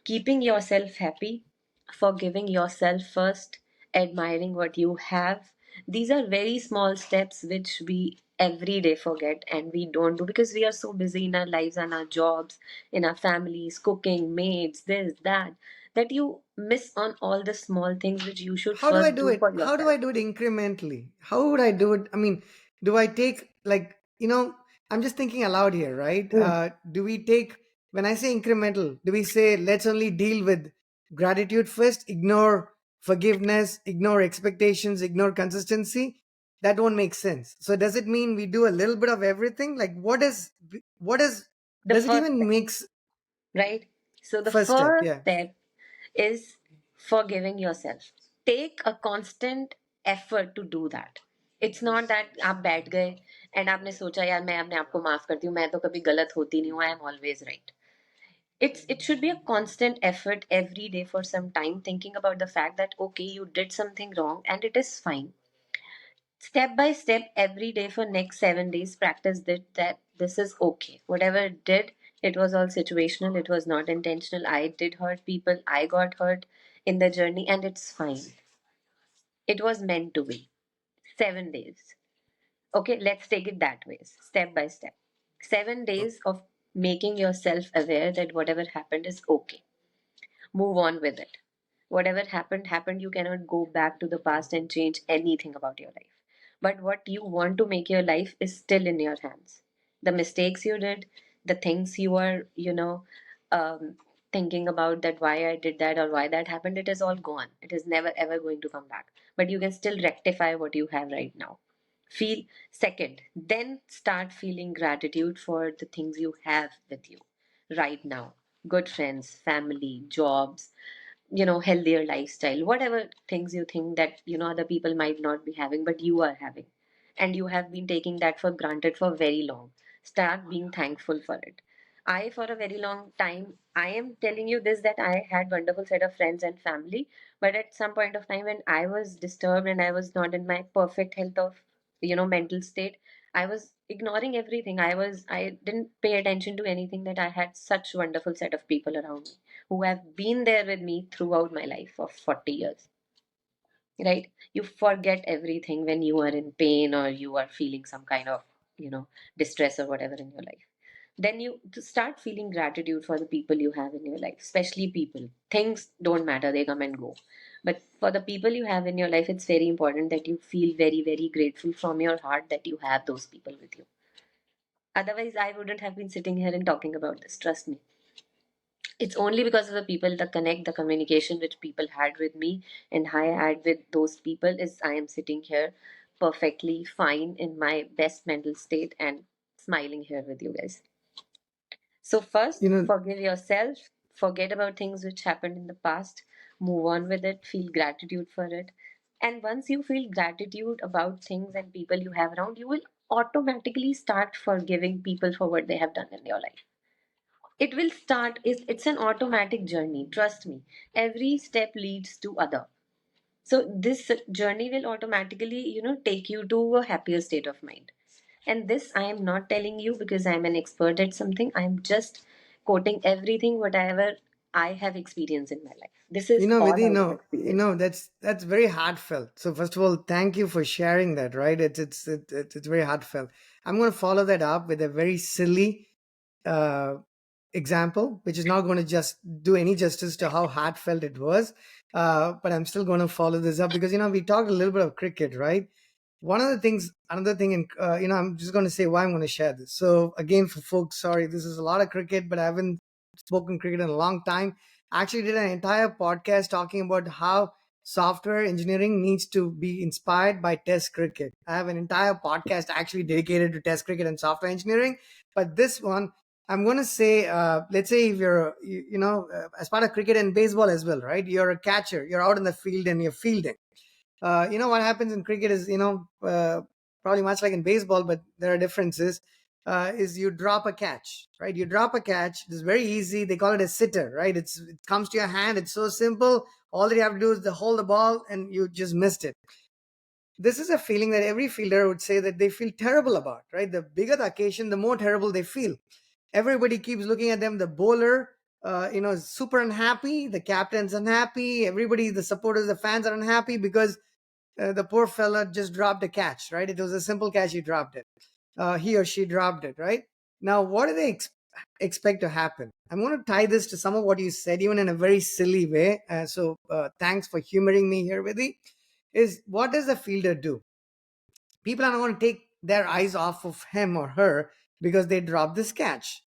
Keeping yourself happy, forgiving yourself first, admiring what you have. These are very small steps which we every day forget and we don't do because we are so busy in our lives and our jobs, in our families, cooking, maids, this, that, that you miss on all the small things which you should How do I first do do it? for How do yourself. I do it incrementally? How would I do it? I mean, do I take, like, I'm just thinking aloud here, right? Mm. Do we take, when I say incremental, do we say let's only deal with gratitude first, ignore forgiveness, ignore expectations, ignore consistency? That won't make sense. So does it mean we do a little bit of everything? Like, what is, The does it first even step, makes right? So the first step? first Yeah. step is forgiving yourself. Take a constant effort to do that. It's not that आप बैठ गए and आपने सोचा यार मैं अपने आप को माफ करती हूँ, मैं तो कभी गलत होती नहीं हूँ, I am always right. It should be a constant effort every day for some time, thinking about the fact that okay, you did something wrong and it is fine. Step by step every day for next 7 days, practice that this is okay. Whatever it did, it was all situational, it was not intentional. I did hurt people, I got hurt in the journey, and it's fine. It was meant to be. 7 days. Okay, let's take it that way, step by step. 7 days of making yourself aware that whatever happened is okay. Move on with it. Whatever happened, happened. You cannot go back to the past and change anything about your life. But what you want to make your life is still in your hands. The mistakes you did, the things you are, um, thinking about that why I did that or why that happened, it is all gone. It is never ever going to come back. But you can still rectify what you have right now. Feel second, then start feeling gratitude for the things you have with you right now. Good friends, family, jobs, healthier lifestyle, whatever things you think that other people might not be having but you are having, and you have been taking that for granted for very long. Start being thankful for it. I, for a very long time, I am telling you this, that I had wonderful set of friends and family, but at some point of time when I was disturbed and I was not in my perfect health of mental state, I was ignoring everything. I didn't pay attention to anything, that I had such wonderful set of people around me who have been there with me throughout my life for 40 years, right? You forget everything when you are in pain or you are feeling some kind of, distress or whatever in your life. Then you to start feeling gratitude for the people you have in your life, especially people. Things don't matter, they come and go. But for the people you have in your life, it's very important that you feel very, very grateful from your heart that you have those people with you. Otherwise, I wouldn't have been sitting here and talking about this, trust me. It's only because of the people, the connect, the communication which people had with me and I had with those people, is I am sitting here perfectly fine in my best mental state and smiling here with you guys. So You first, know, forgive yourself, forget about things which happened in the past, move on with it, feel gratitude for it. And once you feel gratitude about things and people you have around, you will automatically start forgiving people for what they have done in your life. It will start, it's an automatic journey, trust me. Every step leads to other. So this journey will automatically, take you to a happier state of mind. And this I am not telling you because I am an expert at something. I am just quoting everything, whatever I have experienced in my life. This is all Vidhi, out of no, experience. that's very heartfelt. So first of all, thank you for sharing that. Right, it's very heartfelt. I'm going to follow that up with a very silly uh, example, which is not going to just do any justice to how heartfelt it was. But I'm still going to follow this up because we talked a little bit of cricket, right? One of the things, another thing, and I'm just going to say why I'm going to share this. So again, for folks, sorry, this is a lot of cricket, but I haven't spoken cricket in a long time. I actually did an entire podcast talking about how software engineering needs to be inspired by test cricket. I have an entire podcast actually dedicated to test cricket and software engineering. But this one, I'm going to say, let's say if you're, as part of cricket and baseball as well, right? You're a catcher, you're out in the field and you're fielding. What happens in cricket is, probably much like in baseball, but there are differences. Is you drop a catch, right? You drop a catch. It's very easy. They call it a sitter, right? It comes to your hand. It's so simple. All that you have to do is to hold the ball, and you just missed it. This is a feeling that every fielder would say that they feel terrible about, right? The bigger the occasion, the more terrible they feel. Everybody keeps looking at them. The bowler, is super unhappy. The captain's unhappy. Everybody, the supporters, the fans are unhappy because the poor fella just dropped a catch, right? It was a simple catch. He dropped it. He or she dropped it, right? Now, what do they expect to happen? I'm going to tie this to some of what you said, even in a very silly way. So thanks for humoring me here, Vidhi. Is what does the fielder do? People are not going to take their eyes off of him or her because they dropped this catch.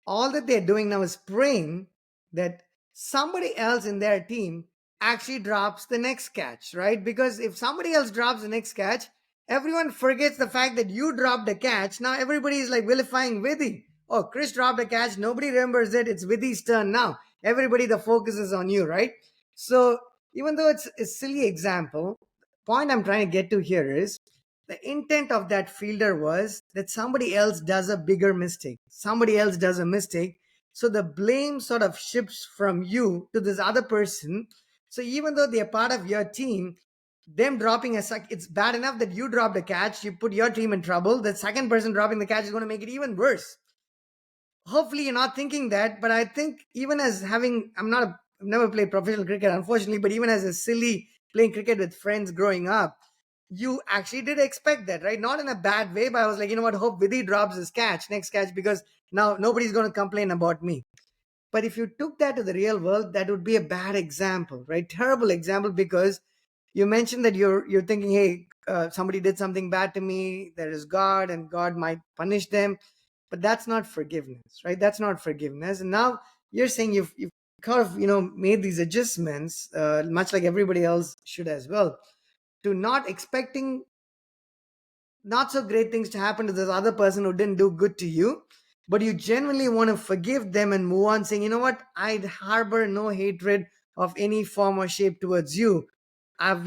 All that they're doing now is praying that somebody else in their team actually drops the next catch, right? Because if somebody else drops the next catch, everyone forgets the fact that you dropped a catch. Now everybody is like vilifying Vidhi. Oh, Krish dropped a catch. Nobody remembers it. It's Vidhi's turn now. Everybody, the focus is on you, right? So even though it's a silly example, point I'm trying to get to here is the intent of that fielder was that somebody else does a bigger mistake. Somebody else does a mistake. So the blame sort of shifts from you to this other person. So even though they're part of your team, them dropping a sack, it's bad enough that you dropped a catch, you put your team in trouble. The second person dropping the catch is going to make it even worse. Hopefully you're not thinking that, but I think even as having, I've never played professional cricket, unfortunately, but even as a silly playing cricket with friends growing up, you actually did expect that, right? Not in a bad way, but I was like, you know what, hope Vidhi drops his next catch, because now nobody's going to complain about me. But if you took that to the real world, that would be a bad example, right? Terrible example, because you mentioned that you're thinking, hey, somebody did something bad to me. There is God, and God might punish them, but that's not forgiveness, right? That's not forgiveness. And now you're saying you've kind of made these adjustments, much like everybody else should as well, to not expecting not so great things to happen to this other person who didn't do good to you, but you genuinely want to forgive them and move on, saying, you know what, I harbor no hatred of any form or shape towards you. I've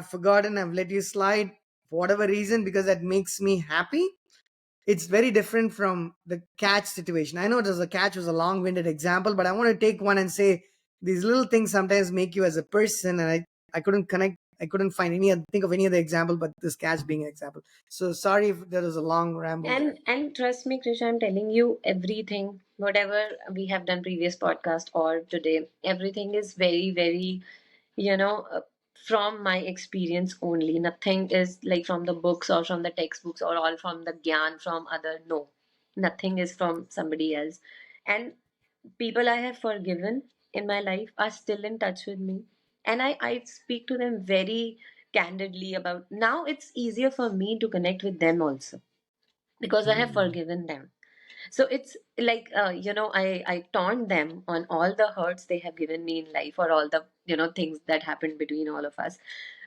forgotten, I've let you slide for whatever reason, because that makes me happy. It's very different from the catch situation. I know the catch was a long-winded example, but I want to take one and say these little things sometimes make you as a person. And I couldn't connect. I couldn't find think of any other example, but this catch being an example. So sorry if there was a long ramble there. And trust me, Krish, I'm telling you everything, whatever we have done previous podcast or today, everything is very, very, you know, uh, from my experience only. Nothing is like from the books or from the textbooks or all from the gyan from other. No, nothing is from somebody else. And people I have forgiven in my life are still in touch with me. And I speak to them very candidly about now it's easier for me to connect with them also because I have Hmm. forgiven them. So it's like, I taunt them on all the hurts they have given me in life or all the, things that happened between all of us.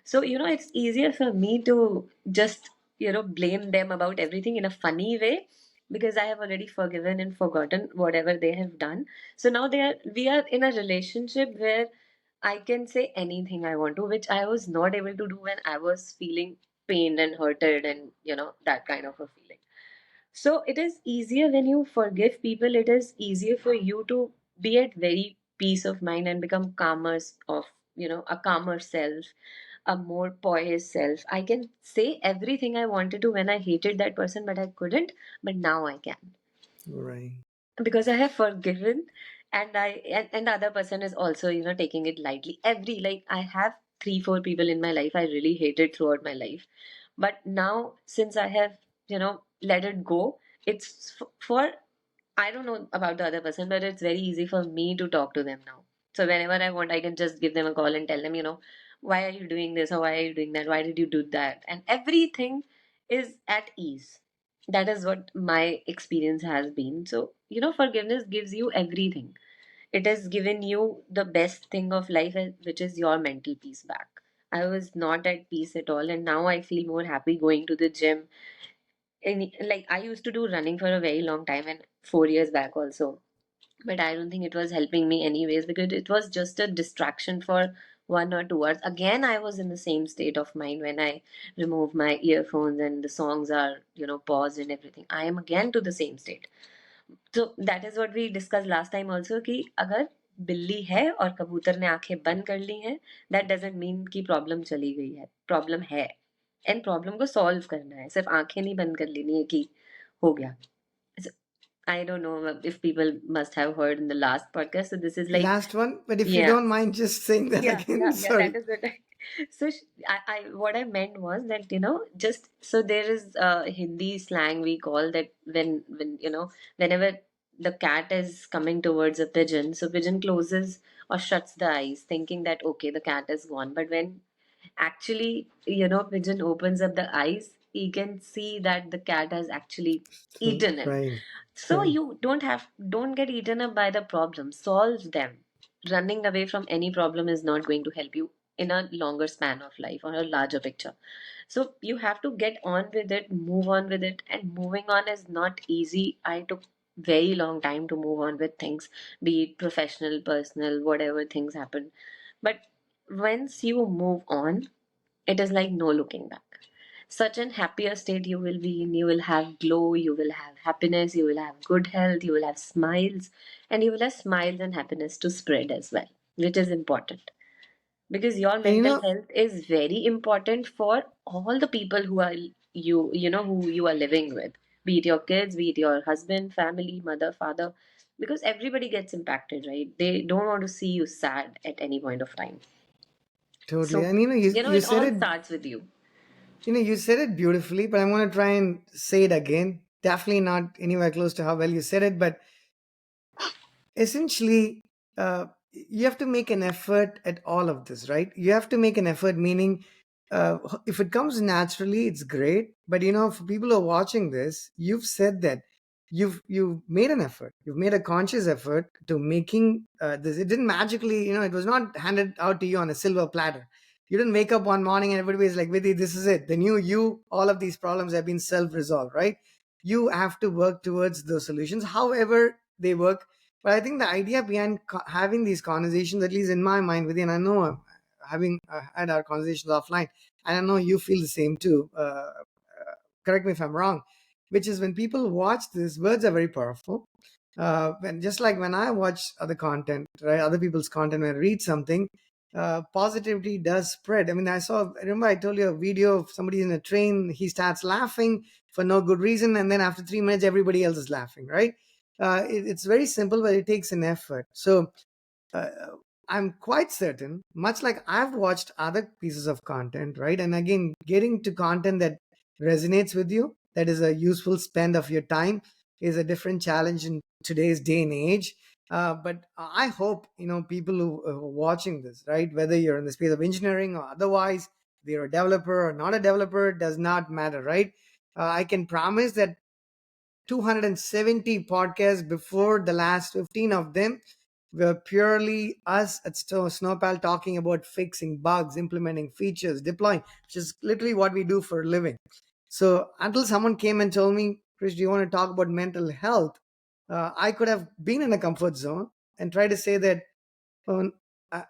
So, it's easier for me to just, blame them about everything in a funny way because I have already forgiven and forgotten whatever they have done. So now we are in a relationship where I can say anything I want to, which I was not able to do when I was feeling pained and hurted and, that kind of a feeling. So it is easier when you forgive people, it is easier for you to be at very peace of mind and become calmer of, a calmer self, a more poised self. I can say everything I wanted to when I hated that person, but I couldn't, but now I can Right. because I have forgiven, and the other person is also, taking it lightly. Like I have 3, 4 people in my life I really hated throughout my life. But now since I have, let it go, it's for I don't know about the other person, but it's very easy for me to talk to them now. So whenever I want, I can just give them a call and tell them, why are you doing this or why are you doing that? Why did you do that? And everything is at ease. That is what my experience has been. So, forgiveness gives you everything. It has given you the best thing of life, which is your mental peace back. I was not at peace at all, and now I feel more happy going to the gym. And like I used to do running for a very long time, and 4 years back also, but I don't think it was helping me anyways because it was just a distraction for 1 or 2 hours. Again, I was in the same state of mind when I remove my earphones and the songs are, paused and everything. I am again to the same state. So that is what we discussed last time also कि अगर बिल्ली है और कबूतर ने आंखें बंद कर ली हैं, that doesn't mean कि प्रॉब्लम चली गई है. प्रॉब्लम है एंड प्रॉब्लम को सॉल्व करना है, सिर्फ आंखें नहीं बंद कर लेनी है कि हो गया. I don't know if people must have heard in the last podcast. So this is like, Last one, but if you yeah, don't mind just saying that again, yeah. That sorry. is what I. So what I meant was that just so there is a Hindi slang we call that when whenever the cat is coming towards a pigeon, so pigeon closes or shuts the eyes, thinking that okay the cat is gone. But when actually pigeon opens up the eyes, he can see that the cat has actually eaten him. Right. So Right. you don't get eaten up by the problem. Solve them. Running away from any problem is not going to help you in a longer span of life or a larger picture. So you have to get on with it, move on with it, and moving on is not easy. I took very long time to move on with things, be it professional, personal, whatever things happen. But once you move on, it is like no looking back. Such an happier state you will be in. You will have glow, you will have happiness, you will have good health, you will have smiles, and you will have smiles and happiness to spread as well, which is important because your And mental health is very important for all the people who are who you are living with, be it your kids, be it your husband, family, mother, father, because everybody gets impacted, right? They don't want to see you sad at any point of time. totally. So And you it said all it, starts with you. you said it beautifully, but I'm going to try and say it again. Definitely not anywhere close to how well you said it, but essentially, you have to make an effort at all of this, right? You have to make an effort, meaning if it comes naturally, it's great. But for people who are watching this, you've said that you've made an effort. You've made a conscious effort to making this. It didn't magically, it was not handed out to you on a silver platter. You didn't wake up one morning and everybody's like, Vidhi, this is it. The new you, all of these problems have been self-resolved, right? You have to work towards those solutions, however they work. But I think the idea behind having these conversations, at least in my mind, within, I know having had our conversations offline, and I know you feel the same too. Correct me if I'm wrong. Which is when people watch this, words are very powerful. When just like when I watch other content, right, other people's content, when I read something, positivity does spread. I mean, I remember I told you a video of somebody in a train. He starts laughing for no good reason, and then after 3 minutes, everybody else is laughing, right? It's very simple, but it takes an effort. So uh, I'm quite certain, much like I've watched other pieces of content, right? And again, getting to content that resonates with you, that is a useful spend of your time, is a different challenge in today's day and age. But I hope, people who are watching this, right, whether you're in the space of engineering or otherwise, whether you're a developer or not a developer, does not matter, right? I can promise that 270 podcasts before the last 15 of them were purely us at Snowpal talking about fixing bugs, implementing features, deploying, which is literally what we do for a living. So until someone came and told me, Chris, do you want to talk about mental health? I could have been in a comfort zone and try to say that,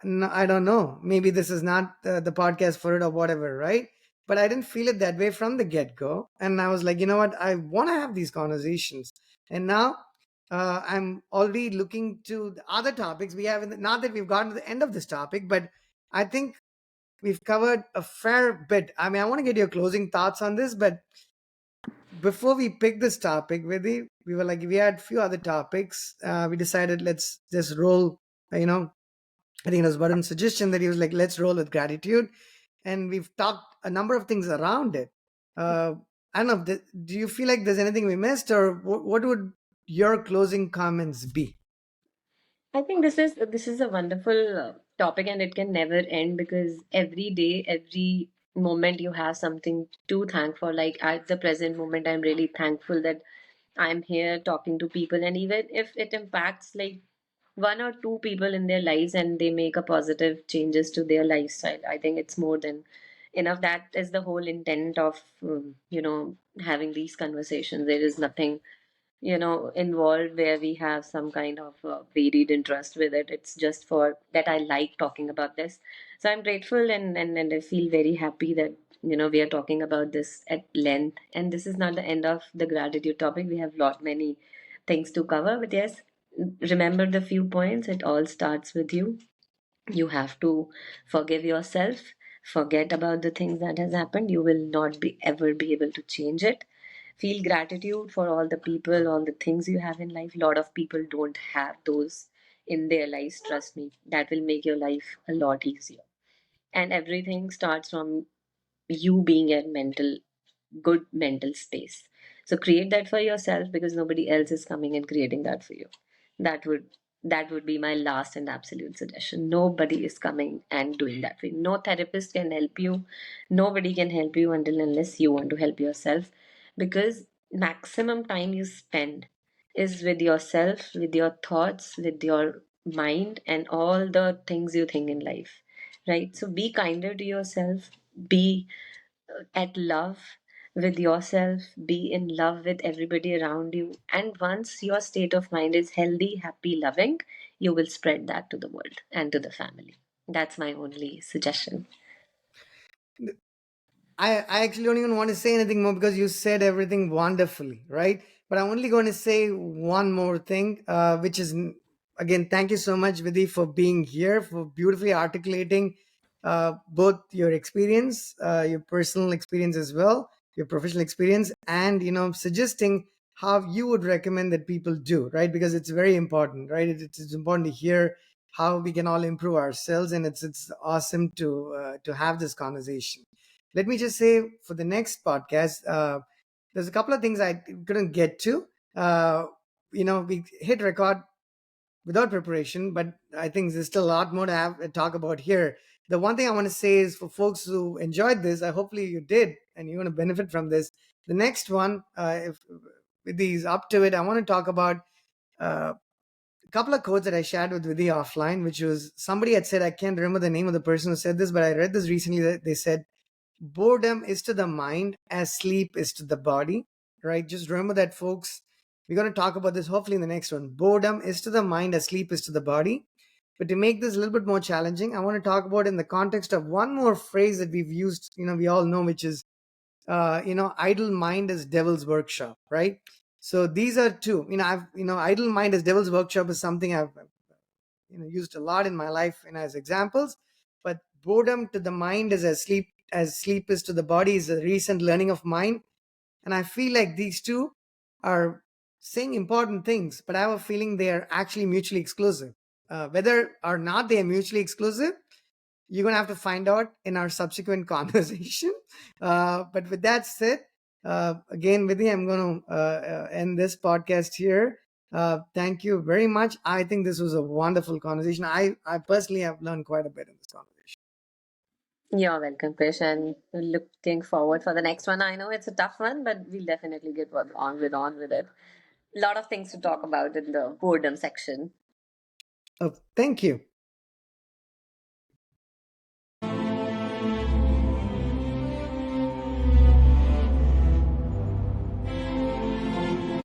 no, I don't know. Maybe this is not the podcast for it or whatever, right? But I didn't feel it that way from the get go. And I was like, you know what? I want to have these conversations. And now I'm already looking to the other topics we have. Not that we've gotten to the end of this topic, but I think we've covered a fair bit. I mean, I want to get your closing thoughts on this, but before we pick this topic, Vidhi, we were like, we had a few other topics. We decided let's just roll, you know, I think it was Varun's suggestion that he was like, let's roll with gratitude. And we've talked a number of things around it. Uh, I don't know. Do you feel like there's anything we missed, or what would your closing comments be? I think this is a wonderful topic, and it can never end because every day, every moment, you have something to thank for. Like at the present moment, I'm really thankful that I'm here talking to people, and even if it impacts like one or two people in their lives and they make a positive changes to their lifestyle, I think it's more than enough. That is the whole intent of having these conversations. There is nothing involved where we have some kind of varied interest with it. It's just for that I like talking about this. So I'm grateful, and I feel very happy that we are talking about this at length. And this is not the end of the gratitude topic. We have lot many things to cover. But yes, remember the few points. It all starts with you. You have to forgive yourself, forget about the things that has happened. You will not be ever be able to change it. Feel gratitude for all the people, all the things you have in life. A lot of people don't have those in their lives. Trust me, that will make your life a lot easier. And everything starts from you being a good mental space. So create that for yourself because nobody else is coming and creating that for you. That would be my last and absolute suggestion. Nobody is coming and doing that for you. No therapist can help you. Nobody can help you until unless you want to help yourself. Because maximum time you spend is with yourself, with your thoughts, with your mind, and all the things you think in life. Right? So be kinder to yourself. Be at love with yourself, be in love with everybody around you. And once your state of mind is healthy, happy, loving, you will spread that to the world and to the family. That's my only suggestion. I actually don't even want to say anything more because you said everything wonderfully, right? But I'm only going to say one more thing, which is again, thank you so much, Vidhi, for being here, for beautifully articulating both your experience, your personal experience as well, your professional experience, and suggesting how you would recommend that people do, right? Because it's very important, right? It's important to hear how we can all improve ourselves, and it's awesome to have this conversation. Let me just say for the next podcast, there's a couple of things I couldn't get to. We hit record without preparation, but I think there's still a lot more to have talk about here. The one thing I want to say is for folks who enjoyed this, I hopefully you did, and you're going to benefit from this. The next one, if with these up to it, I want to talk about a couple of quotes that I shared with Vidhi offline, which was somebody had said, I can't remember the name of the person who said this, but I read this recently that they said, boredom is to the mind as sleep is to the body, right? Just remember that, folks. We're going to talk about this hopefully in the next one. Boredom is to the mind as sleep is to the body. But to make this a little bit more challenging, I want to talk about in the context of one more phrase that we've used, we all know, which is, idle mind is devil's workshop, right? So these are two, idle mind as devil's workshop is something I've used a lot in my life and as examples. But boredom to the mind is as sleep is to the body is a recent learning of mine. And I feel like these two are saying important things, but I have a feeling they are actually mutually exclusive. Whether or not they are mutually exclusive, you're going to have to find out in our subsequent conversation. But with that said, again, Vidhi, I'm going to end this podcast here. Thank you very much. I think this was a wonderful conversation. I personally have learned quite a bit in this conversation. You're welcome, Krish, and looking forward for the next one. I know it's a tough one, but we'll definitely get on with it. A lot of things to talk about in the boredom section. Thank you.